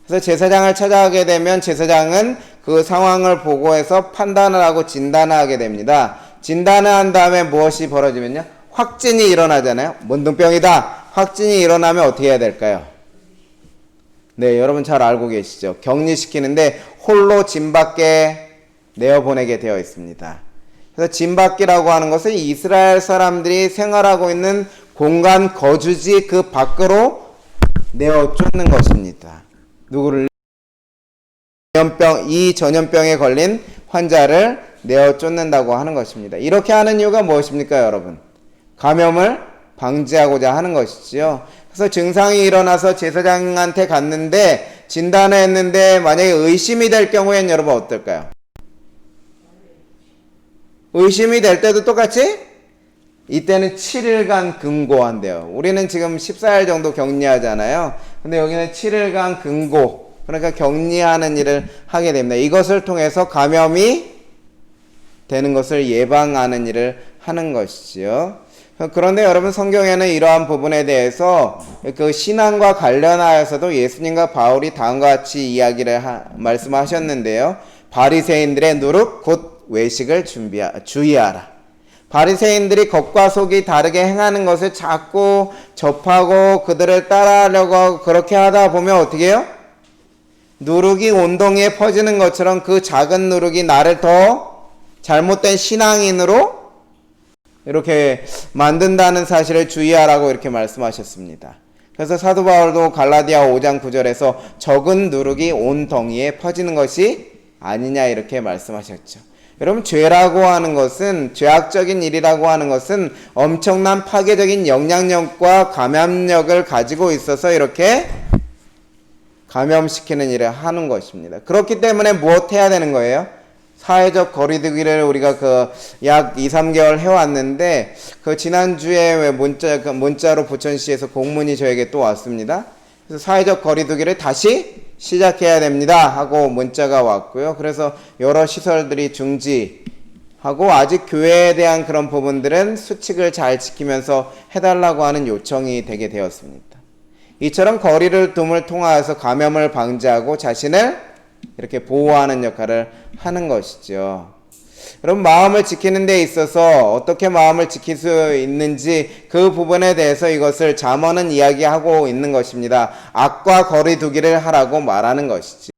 그래서 제사장을 찾아가게 되면 제사장은 그 상황을 보고해서 판단을 하고 진단을 하게 됩니다. 진단을 한 다음에 무엇이 벌어지면요? 확진이 일어나잖아요. 문둥병이다. 확진이 일어나면 어떻게 해야 될까요? 네, 여러분 잘 알고 계시죠? 격리시키는데 홀로 진 밖에 내어보내게 되어 있습니다. 그래서 진 밖이라고 하는 것은 이스라엘 사람들이 생활하고 있는 공간 거주지 그 밖으로 내어 쫓는 것입니다. 누구를? 이 전염병에 걸린 환자를 내어 쫓는다고 하는 것입니다. 이렇게 하는 이유가 무엇입니까, 여러분? 감염을 방지하고자 하는 것이지요. 그래서 증상이 일어나서 제사장한테 갔는데 진단을 했는데 만약에 의심이 될 경우엔 여러분 어떨까요? 의심이 될 때도 똑같이 이때는 7일간 금고한대요. 우리는 지금 14일 정도 격리하잖아요. 근데 여기는 7일간 금고, 그러니까 격리하는 일을 하게 됩니다. 이것을 통해서 감염이 되는 것을 예방하는 일을 하는 것이지요. 그런데 여러분, 성경에는 이러한 부분에 대해서 그 신앙과 관련하여서도 예수님과 바울이 다음과 같이 말씀하셨는데요. 바리새인들의 누룩 곧 외식을 주의하라. 바리새인들이 겉과 속이 다르게 행하는 것을 자꾸 접하고 그들을 따라하려고 그렇게 하다 보면 어떻게 해요? 누룩이 온 동이에 퍼지는 것처럼 그 작은 누룩이 나를 더 잘못된 신앙인으로 이렇게 만든다는 사실을 주의하라고 이렇게 말씀하셨습니다. 그래서 사도 바울도 갈라디아 5장 9절에서 적은 누룩이 온 덩이에 퍼지는 것이 아니냐 이렇게 말씀하셨죠. 여러분, 죄라고 하는 것은, 죄악적인 일이라고 하는 것은 엄청난 파괴적인 영향력과 감염력을 가지고 있어서 이렇게 감염시키는 일을 하는 것입니다. 그렇기 때문에 무엇 해야 되는 거예요? 사회적 거리두기를 우리가 약 2, 3개월 해왔는데, 지난주에 문자로 부천시에서 공문이 저에게 또 왔습니다. 그래서 사회적 거리두기를 다시 시작해야 됩니다 하고 문자가 왔고요. 그래서 여러 시설들이 중지하고 아직 교회에 대한 그런 부분들은 수칙을 잘 지키면서 해달라고 하는 요청이 되게 되었습니다. 이처럼 거리를 둠을 통하여서 감염을 방지하고 자신을 이렇게 보호하는 역할을 하는 것이죠. 여러분, 마음을 지키는 데 있어서 어떻게 마음을 지킬 수 있는지 그 부분에 대해서 이것을 잠언은 이야기하고 있는 것입니다. 악과 거리두기를 하라고 말하는 것이죠.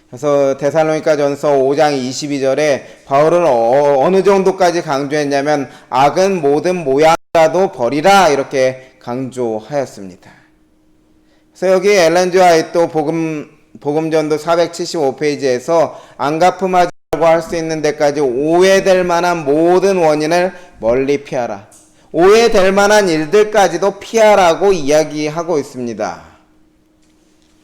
그래서 데살로니가전서 5장 22절에 바울은 어느 정도까지 강조했냐면 악은 모든 모양이라도 버리라 이렇게 강조하였습니다. 그래서 여기 엘렌 G 화이트 복음전도 475페이지에서 안가품하자고 할 수 있는 데까지 오해될 만한 모든 원인을 멀리 피하라. 오해될 만한 일들까지도 피하라고 이야기하고 있습니다.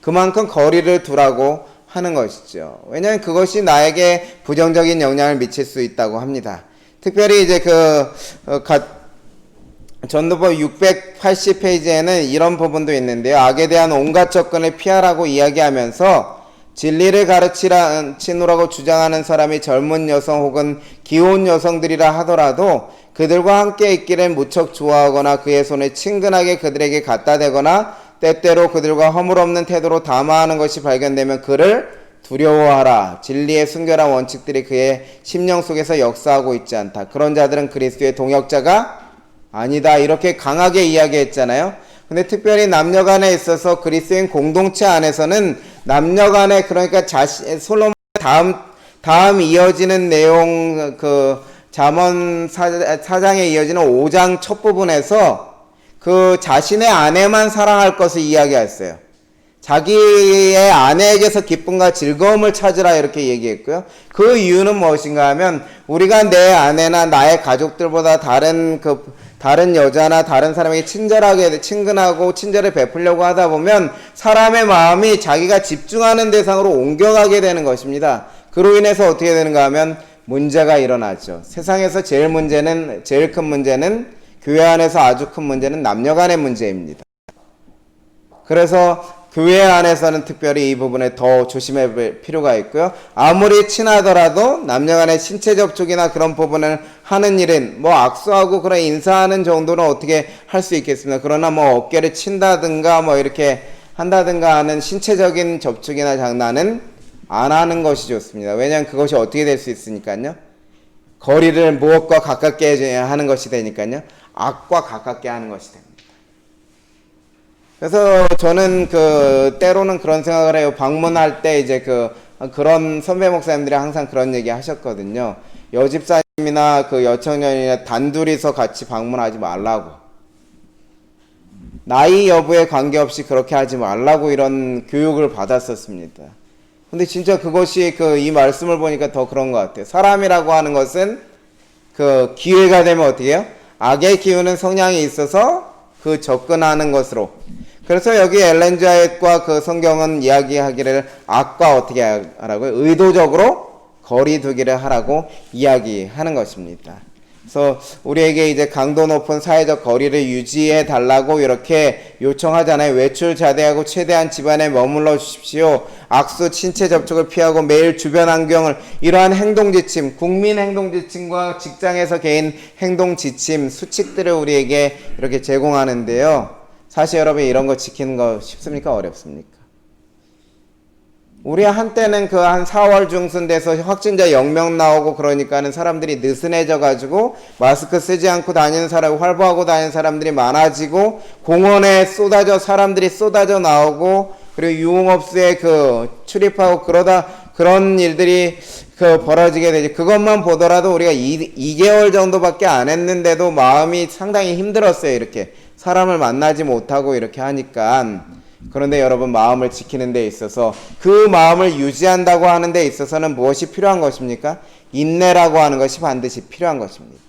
그만큼 거리를 두라고 하는 것이죠. 왜냐하면 그것이 나에게 부정적인 영향을 미칠 수 있다고 합니다. 특별히 이제 전도법 680페이지에는 이런 부분도 있는데요. 악에 대한 온갖 접근을 피하라고 이야기하면서 진리를 가르치노라고 주장하는 사람이 젊은 여성 혹은 기혼 여성들이라 하더라도 그들과 함께 있기를 무척 좋아하거나 그의 손을 친근하게 그들에게 갖다 대거나 때때로 그들과 허물없는 태도로 담화하는 것이 발견되면 그를 두려워하라. 진리의 순결한 원칙들이 그의 심령 속에서 역사하고 있지 않다. 그런 자들은 그리스도의 동역자가 아니다. 이렇게 강하게 이야기했잖아요. 근데 특별히 남녀 간에 있어서 그리스도인 공동체 안에서는 남녀 간에, 그러니까 솔로몬 다음 이어지는 내용, 그 잠언 4장에 이어지는 5장 첫 부분에서 그 자신의 아내만 사랑할 것을 이야기했어요. 자기의 아내에게서 기쁨과 즐거움을 찾으라 이렇게 얘기했고요. 그 이유는 무엇인가 하면, 우리가 내 아내나 나의 가족들보다 다른 여자나 다른 사람에게 친근하고 친절을 베풀려고 하다 보면 사람의 마음이 자기가 집중하는 대상으로 옮겨가게 되는 것입니다. 그로 인해서 어떻게 되는가 하면 문제가 일어나죠. 세상에서 제일 큰 문제는, 교회 안에서 아주 큰 문제는 남녀 간의 문제입니다. 그래서 교회 안에서는 특별히 이 부분에 더 조심할 필요가 있고요. 아무리 친하더라도 남녀 간의 신체 접촉이나 그런 부분을 하는 일은 뭐 악수하고 그런 인사하는 정도는 어떻게 할 수 있겠습니다. 그러나 뭐 어깨를 친다든가 뭐 이렇게 한다든가 하는 신체적인 접촉이나 장난은 안 하는 것이 좋습니다. 왜냐하면 그것이 어떻게 될 수 있으니까요. 거리를 무엇과 가깝게 하는 것이 되니까요. 악과 가깝게 하는 것이 됩니다. 그래서 저는 때로는 그런 생각을 해요. 방문할 때 이제 그런 선배 목사님들이 항상 그런 얘기 하셨거든요. 여집사님이나 여청년이나 단둘이서 같이 방문하지 말라고. 나이 여부에 관계없이 그렇게 하지 말라고 이런 교육을 받았었습니다. 근데 진짜 그것이 이 말씀을 보니까 더 그런 것 같아요. 사람이라고 하는 것은 기회가 되면 어떻게 해요? 악의 기운은 성향이 있어서 접근하는 것으로. 그래서 여기 엘렌 지 화이트와 성경은 이야기하기를 악과 어떻게 하라고요? 의도적으로 거리 두기를 하라고 이야기하는 것입니다. 그래서 우리에게 이제 강도 높은 사회적 거리를 유지해 달라고 이렇게 요청하잖아요. 외출 자제하고 최대한 집안에 머물러 주십시오. 악수, 신체 접촉을 피하고 매일 주변 환경을, 이러한 행동 지침, 국민 행동 지침과 직장에서 개인 행동 지침, 수칙들을 우리에게 이렇게 제공하는데요. 사실 여러분, 이런 거 지키는 거 쉽습니까? 어렵습니까? 우리 한때는 한 4월 중순 돼서 확진자 0명 나오고 그러니까는 사람들이 느슨해져 가지고 마스크 쓰지 않고 다니는 사람, 활보하고 다니는 사람들이 많아지고, 공원에 사람들이 쏟아져 나오고, 그리고 유흥업소에 출입하고 그런 일들이 벌어지게 되지. 그것만 보더라도 우리가 2개월 정도밖에 안 했는데도 마음이 상당히 힘들었어요. 이렇게 사람을 만나지 못하고 이렇게 하니까. 그런데 여러분, 마음을 지키는 데 있어서, 그 마음을 유지한다고 하는 데 있어서는 무엇이 필요한 것입니까? 인내라고 하는 것이 반드시 필요한 것입니다.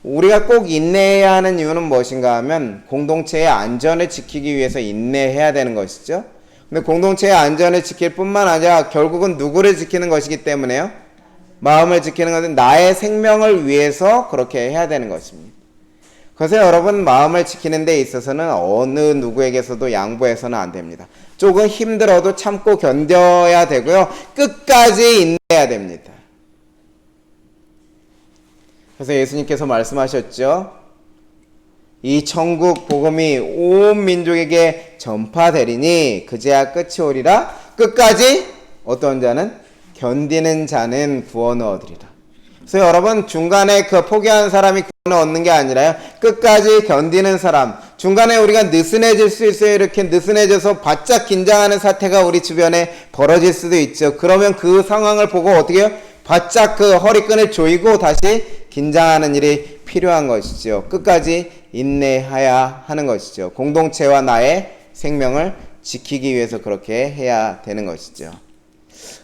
우리가 꼭 인내해야 하는 이유는 무엇인가 하면, 공동체의 안전을 지키기 위해서 인내해야 되는 것이죠. 근데 공동체의 안전을 지킬 뿐만 아니라 결국은 누구를 지키는 것이기 때문에요. 마음을 지키는 것은 나의 생명을 위해서 그렇게 해야 되는 것입니다. 그래서 여러분, 마음을 지키는 데 있어서는 어느 누구에게서도 양보해서는 안 됩니다. 조금 힘들어도 참고 견뎌야 되고요. 끝까지 인내해야 됩니다. 그래서 예수님께서 말씀하셨죠. 이 천국 복음이 온 민족에게 전파되리니 그제야 끝이 오리라. 끝까지 어떤 자는? 견디는 자는 구원을 얻으리라. 그래서 여러분, 중간에 포기하는 사람이 구원을 얻는 게 아니라요, 끝까지 견디는 사람. 중간에 우리가 느슨해질 수 있어요. 이렇게 느슨해져서 바짝 긴장하는 사태가 우리 주변에 벌어질 수도 있죠. 그러면 그 상황을 보고 어떻게 해요? 바짝 허리끈을 조이고 다시 긴장하는 일이 필요한 것이죠. 끝까지 인내해야 하는 것이죠. 공동체와 나의 생명을 지키기 위해서 그렇게 해야 되는 것이죠.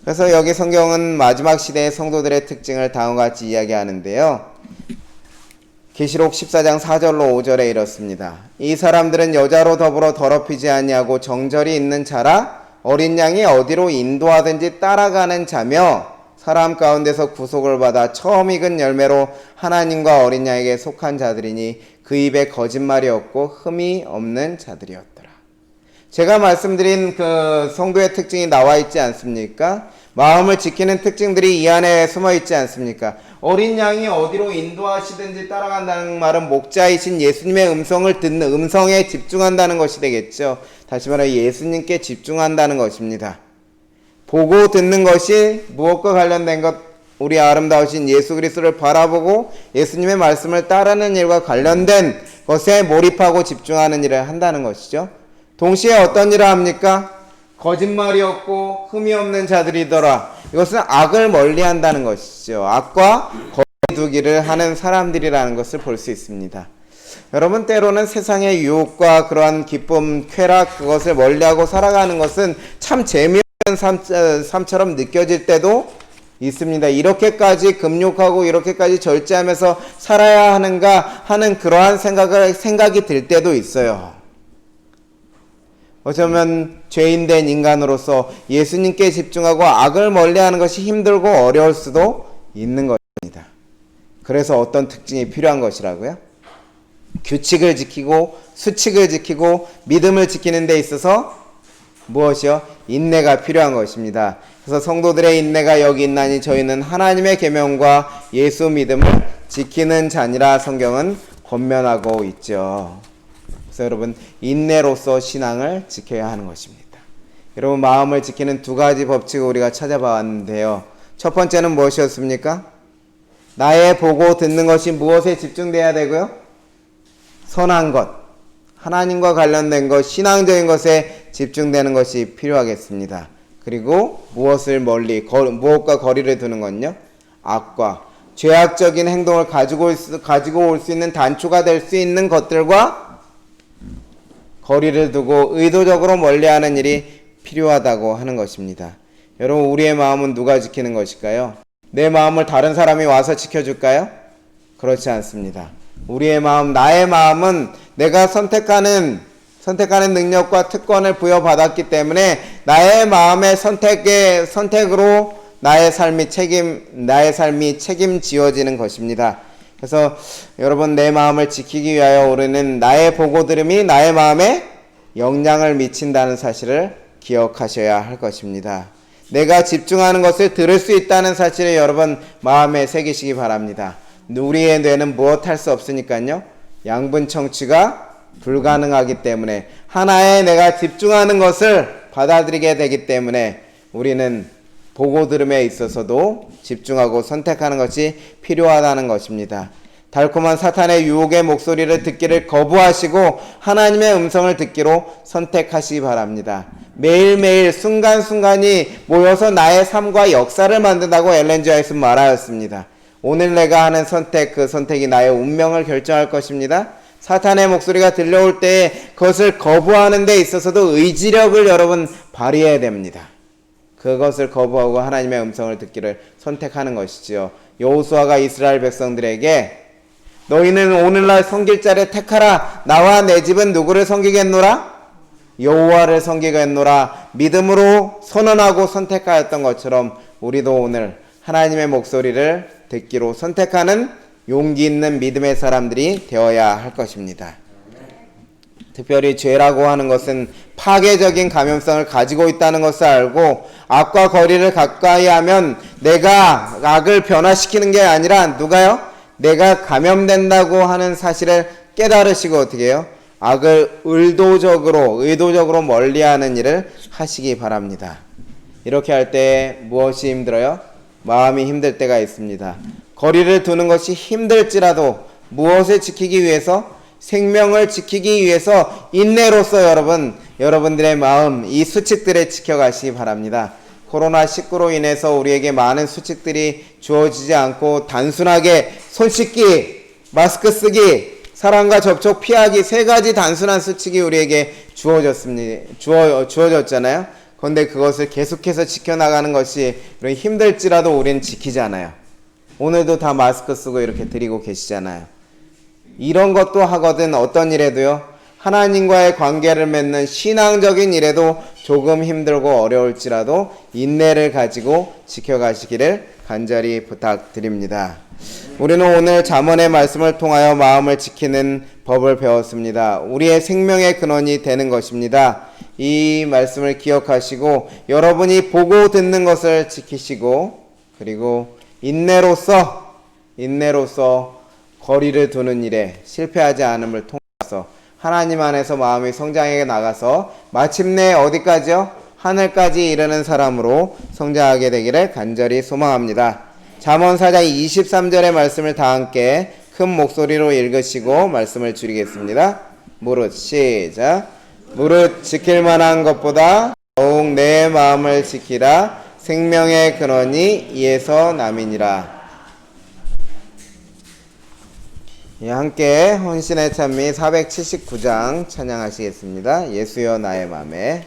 그래서 여기 성경은 마지막 시대의 성도들의 특징을 다음과 같이 이야기하는데요. 계시록 14장 4절로 5절에 이렇습니다. 이 사람들은 여자로 더불어 더럽히지 아니하고 정절이 있는 자라, 어린 양이 어디로 인도하든지 따라가는 자며, 사람 가운데서 구속을 받아 처음 익은 열매로 하나님과 어린 양에게 속한 자들이니 그 입에 거짓말이 없고 흠이 없는 자들이었더라. 제가 말씀드린 성도의 특징이 나와 있지 않습니까? 마음을 지키는 특징들이 이 안에 숨어 있지 않습니까? 어린 양이 어디로 인도하시든지 따라간다는 말은 목자이신 예수님의 음성을 듣는, 음성에 집중한다는 것이 되겠죠. 다시 말해 예수님께 집중한다는 것입니다. 보고 듣는 것이 무엇과 관련된 것? 우리 아름다우신 예수 그리스도를 바라보고 예수님의 말씀을 따르는 일과 관련된 것에 몰입하고 집중하는 일을 한다는 것이죠. 동시에 어떤 일을 합니까? 거짓말이 없고 흠이 없는 자들이더라. 이것은 악을 멀리한다는 것이죠. 악과 거리 두기를 하는 사람들이라는 것을 볼 수 있습니다. 여러분, 때로는 세상의 유혹과 그러한 기쁨, 쾌락, 그것을 멀리하고 살아가는 것은 참 재미없는 삶처럼 느껴질 때도 있습니다. 이렇게까지 금욕하고 이렇게까지 절제하면서 살아야 하는가 하는 그러한 생각이 들 때도 있어요. 어쩌면 죄인된 인간으로서 예수님께 집중하고 악을 멀리하는 것이 힘들고 어려울 수도 있는 것입니다. 그래서 어떤 특징이 필요한 것이라고요? 규칙을 지키고 수칙을 지키고 믿음을 지키는 데 있어서 무엇이요? 인내가 필요한 것입니다. 그래서 성도들의 인내가 여기 있나니 저희는 하나님의 계명과 예수 믿음을 지키는 자니라 성경은 권면하고 있죠. 그래서 여러분, 인내로서 신앙을 지켜야 하는 것입니다. 여러분, 마음을 지키는 두 가지 법칙을 우리가 찾아봤는데요. 첫 번째는 무엇이었습니까? 나의 보고 듣는 것이 무엇에 집중돼야 되고요? 선한 것, 하나님과 관련된 것, 신앙적인 것에 집중되는 것이 필요하겠습니다. 그리고 무엇을 무엇과 거리를 두는 건요? 악과 죄악적인 행동을 가지고 올 수 있는 단초가 될 수 있는 것들과 거리를 두고 의도적으로 멀리하는 일이 필요하다고 하는 것입니다. 여러분, 우리의 마음은 누가 지키는 것일까요? 내 마음을 다른 사람이 와서 지켜줄까요? 그렇지 않습니다. 우리의 마음, 나의 마음은 내가 선택하는 능력과 특권을 부여받았기 때문에 나의 마음의 선택으로 나의 삶이 책임지어지는 것입니다. 그래서 여러분, 내 마음을 지키기 위하여 우리는 나의 보고 들음이 나의 마음에 영향을 미친다는 사실을 기억하셔야 할 것입니다. 내가 집중하는 것을 들을 수 있다는 사실을 여러분 마음에 새기시기 바랍니다. 우리의 뇌는 무엇할 수 없으니까요. 양분 청취가 불가능하기 때문에 하나에 내가 집중하는 것을 받아들이게 되기 때문에 우리는 보고 들음에 있어서도 집중하고 선택하는 것이 필요하다는 것입니다. 달콤한 사탄의 유혹의 목소리를 듣기를 거부하시고 하나님의 음성을 듣기로 선택하시기 바랍니다. 매일매일 순간순간이 모여서 나의 삶과 역사를 만든다고 엘렌 지 화이트는 말하였습니다. 오늘 내가 하는 선택, 그 선택이 나의 운명을 결정할 것입니다. 사탄의 목소리가 들려올 때에 그것을 거부하는 데 있어서도 의지력을 여러분 발휘해야 됩니다. 그것을 거부하고 하나님의 음성을 듣기를 선택하는 것이지요. 여호수아가 이스라엘 백성들에게 너희는 오늘날 섬길 자를 택하라. 나와 내 집은 누구를 섬기겠노라? 여호와를 섬기겠노라. 믿음으로 선언하고 선택하였던 것처럼 우리도 오늘 하나님의 목소리를 듣기로 선택하는 용기 있는 믿음의 사람들이 되어야 할 것입니다. 특별히 죄라고 하는 것은 파괴적인 감염성을 가지고 있다는 것을 알고 악과 거리를 가까이 하면 내가 악을 변화시키는 게 아니라 누가요? 내가 감염된다고 하는 사실을 깨달으시고 어떻게 해요? 악을 의도적으로 멀리하는 일을 하시기 바랍니다. 이렇게 할 때 무엇이 힘들어요? 마음이 힘들 때가 있습니다. 거리를 두는 것이 힘들지라도 무엇을 지키기 위해서? 생명을 지키기 위해서 인내로서 여러분들의 마음, 이 수칙들을 지켜가시기 바랍니다. 코로나19로 인해서 우리에게 많은 수칙들이 주어지지 않고 단순하게 손 씻기, 마스크 쓰기, 사람과 접촉 피하기, 세 가지 단순한 수칙이 우리에게 주어졌잖아요. 그런데 그것을 계속해서 지켜나가는 것이 힘들지라도 우리는 지키잖아요. 오늘도 다 마스크 쓰고 이렇게 드리고 계시잖아요. 이런 것도 하거든 어떤 일에도요. 하나님과의 관계를 맺는 신앙적인 일에도 조금 힘들고 어려울지라도 인내를 가지고 지켜가시기를 간절히 부탁드립니다. 우리는 오늘 잠언의 말씀을 통하여 마음을 지키는 법을 배웠습니다. 우리의 생명의 근원이 되는 것입니다. 이 말씀을 기억하시고 여러분이 보고 듣는 것을 지키시고 그리고 인내로서 거리를 두는 일에 실패하지 않음을 통해서 하나님 안에서 마음이 성장해 나가서 마침내 어디까지요? 하늘까지 이르는 사람으로 성장하게 되기를 간절히 소망합니다. 잠언 4장 23절의 말씀을 다 함께 큰 목소리로 읽으시고 말씀을 줄이겠습니다. 무릇 시작. 무릇 지킬 만한 것보다 더욱 내 마음을 지키라. 생명의 근원이 이에서 남이니라. 예, 함께 헌신의 찬미 479장 찬양하시겠습니다. 예수여 나의 맘에.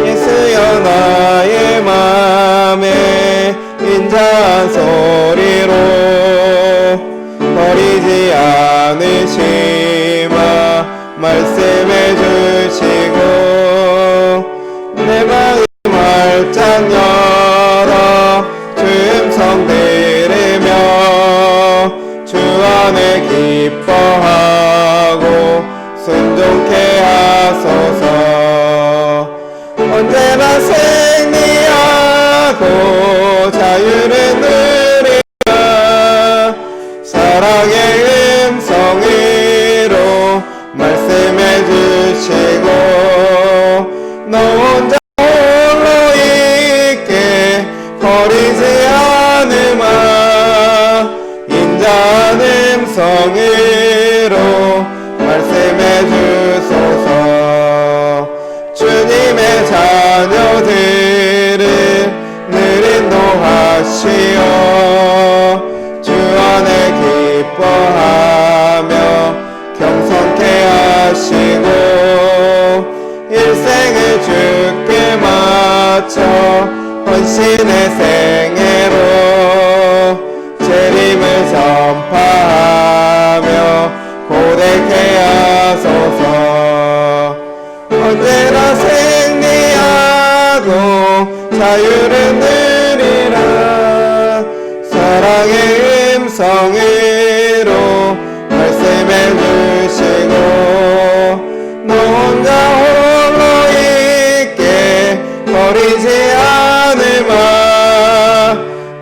예수여 나의 맘에 인자한 소리로 버리지 않으시마 말씀해 주시고 내 마음 활짝 열어 주 음성 들으며 주 안에 기뻐하고 순종케 하소서. 언제나 승리하고 자유를 누리라. 사랑의 음성으로 말씀해 주시고 너 혼자 홀로 있게 버리지 않으마 인자한 음성으로 말씀해 주소서. 주님의 자녀들을 늘 인도하시어 주 안에 기뻐하며 겸손케 하시고 일생을 주께 바쳐 헌신의 생애로 재림을 전파하며 고백케 하소서. 언제나 승리하고 자유를 누리라. 사랑의 음성으로 말씀해 주시고 너 혼자 홀로 있게 버리지 않으마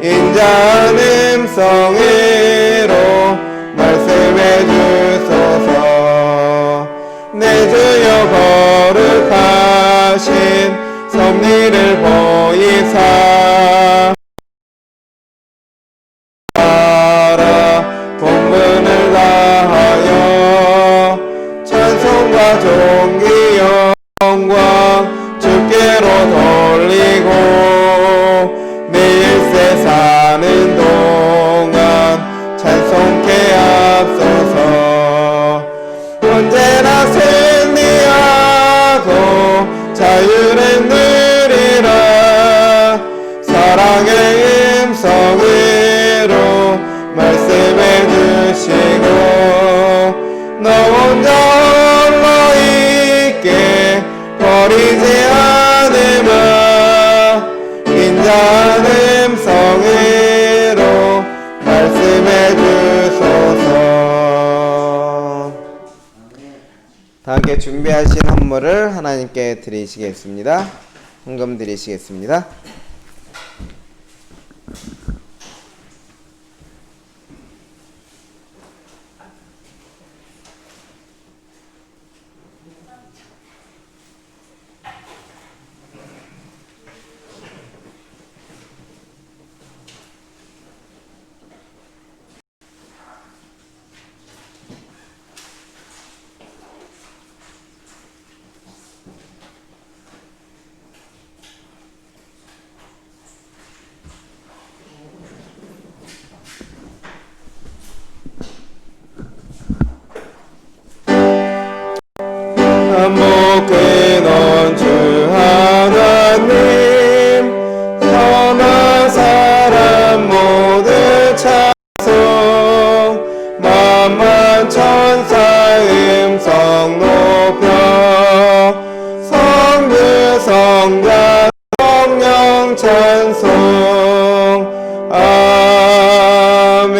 인자한 음성으로 말씀해 주소서. 내 주여 거룩하신 섭리를 보이사 본분을 다하여 찬송과 존귀 영광 주께로 돌리고 내 일세 사는 동안 찬송케 앞서서 언제나 승리하고 자유를 누리라. 사랑의 음성으로 말씀해 주시고 너 혼자 홀로 있게 버리지 않으마 인자한 음성으로 말씀해 주소서. 다 함께 준비하신 헌물을 하나님께 드리시겠습니다. 헌금 드리시겠습니다. 한복근원 주 하나님 선한 사람 모두 찬송 만만 천사 음성 높여 성부 성자 성령 찬송 아멘.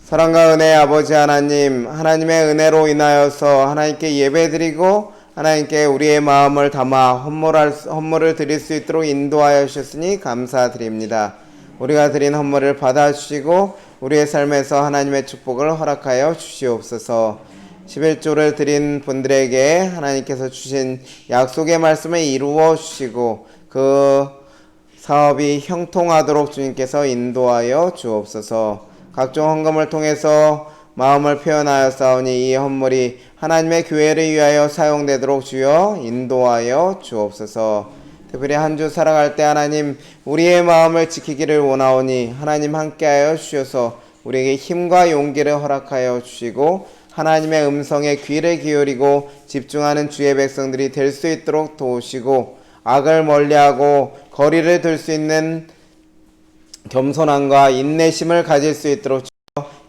사랑과 은혜의 아버지 하나님, 하나님의 은혜로 인하여서 하나님께 예배드리고 하나님께 우리의 마음을 담아 헌물을 드릴 수 있도록 인도하여 주셨으니 감사드립니다. 우리가 드린 헌물을 받아주시고 우리의 삶에서 하나님의 축복을 허락하여 주시옵소서. 11조를 드린 분들에게 하나님께서 주신 약속의 말씀을 이루어 주시고 그 사업이 형통하도록 주님께서 인도하여 주옵소서. 각종 헌금을 통해서 마음을 표현하여 싸우니 이 헌물이 하나님의 교회를 위하여 사용되도록 주여 인도하여 주옵소서. 특별히 한 주 살아갈 때 하나님 우리의 마음을 지키기를 원하오니 하나님 함께하여 주셔서 우리에게 힘과 용기를 허락하여 주시고 하나님의 음성에 귀를 기울이고 집중하는 주의 백성들이 될 수 있도록 도우시고 악을 멀리하고 거리를 둘 수 있는 겸손함과 인내심을 가질 수 있도록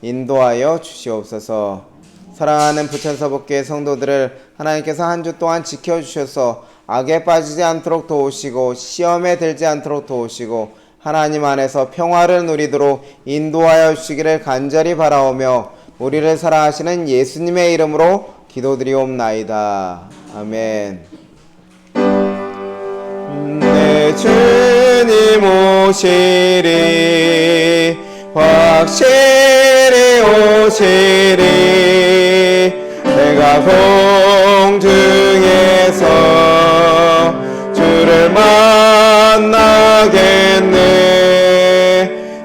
인도하여 주시옵소서. 사랑하는 부천서북교회 성도들을 하나님께서 한 주 동안 지켜주셔서 악에 빠지지 않도록 도우시고 시험에 들지 않도록 도우시고 하나님 안에서 평화를 누리도록 인도하여 주시기를 간절히 바라오며 우리를 사랑하시는 예수님의 이름으로 기도드리옵나이다. 아멘. 내 주님 오시리 확실히 오시리 내가 공중에서 주를 만나겠네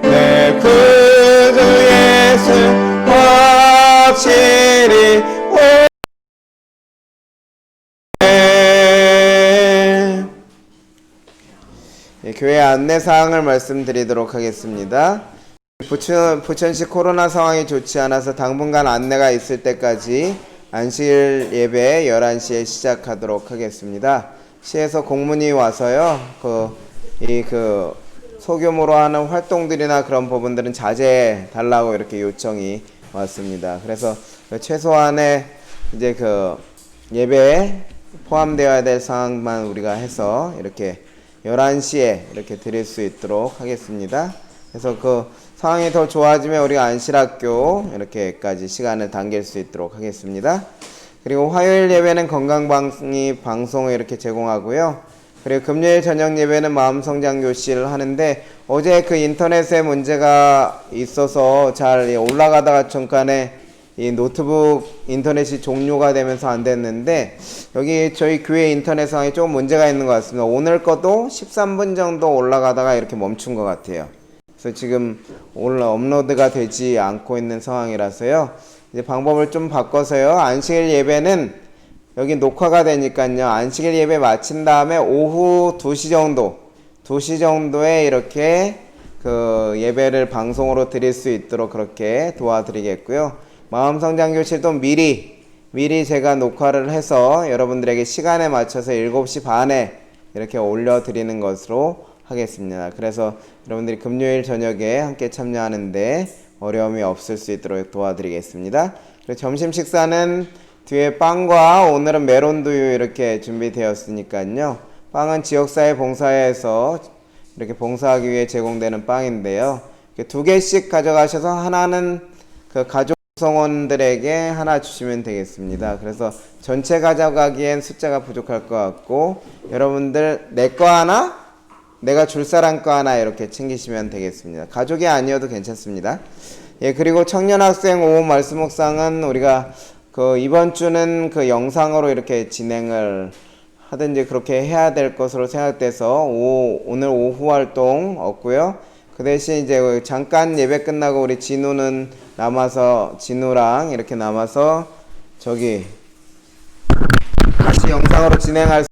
내 구주 예수 확실히 교회 안내사항을 말씀드리도록 하겠습니다. 부천시 코로나 상황이 좋지 않아서 당분간 안내가 있을 때까지 안식일 예배 11시에 시작하도록 하겠습니다. 시에서 공문이 와서요. 소규모로 하는 활동들이나 그런 부분들은 자제해 달라고 이렇게 요청이 왔습니다. 그래서 최소한의 이제 예배에 포함되어야 될 사항만 우리가 해서 이렇게 11시에 이렇게 드릴 수 있도록 하겠습니다. 그래서 상황이 더 좋아지면 우리가 안실학교 이렇게까지 시간을 당길 수 있도록 하겠습니다. 그리고 화요일 예배는 건강방이 방송을 이렇게 제공하고요. 그리고 금요일 저녁 예배는 마음성장교실을 하는데 어제 인터넷에 문제가 있어서 잘 올라가다가 중간에 이 노트북 인터넷이 종료가 되면서 안 됐는데 여기 저희 교회 인터넷 상황이 조금 문제가 있는 것 같습니다. 오늘 것도 13분 정도 올라가다가 이렇게 멈춘 것 같아요. 그래서 지금 업로드가 되지 않고 있는 상황이라서요. 이제 방법을 좀 바꿔서요. 안식일 예배는 여기 녹화가 되니까요. 안식일 예배 마친 다음에 오후 2시 정도에 이렇게 예배를 방송으로 드릴 수 있도록 그렇게 도와드리겠고요. 마음성장교실도 미리 제가 녹화를 해서 여러분들에게 시간에 맞춰서 7시 반에 이렇게 올려드리는 것으로 하겠습니다. 그래서 여러분들이 금요일 저녁에 함께 참여하는데 어려움이 없을 수 있도록 도와드리겠습니다. 그리고 점심 식사는 뒤에 빵과 오늘은 메론두유 이렇게 준비되었으니까요. 빵은 지역사회 봉사회에서 이렇게 봉사하기 위해 제공되는 빵인데요. 2개씩 가져가셔서 하나는 가족 구성원들에게 하나 주시면 되겠습니다. 그래서 전체 가져가기엔 숫자가 부족할 것 같고 여러분들 내 거 하나, 내가 줄 사람 거 하나 이렇게 챙기시면 되겠습니다. 가족이 아니어도 괜찮습니다. 그리고 청년학생 오후 말씀 묵상은 우리가 이번 주는 영상으로 이렇게 진행을 하든지 그렇게 해야 될 것으로 생각돼서 오늘 오후 활동 없고요. 그 대신 이제 잠깐 예배 끝나고 우리 진우랑 이렇게 남아서 같이 영상으로 진행할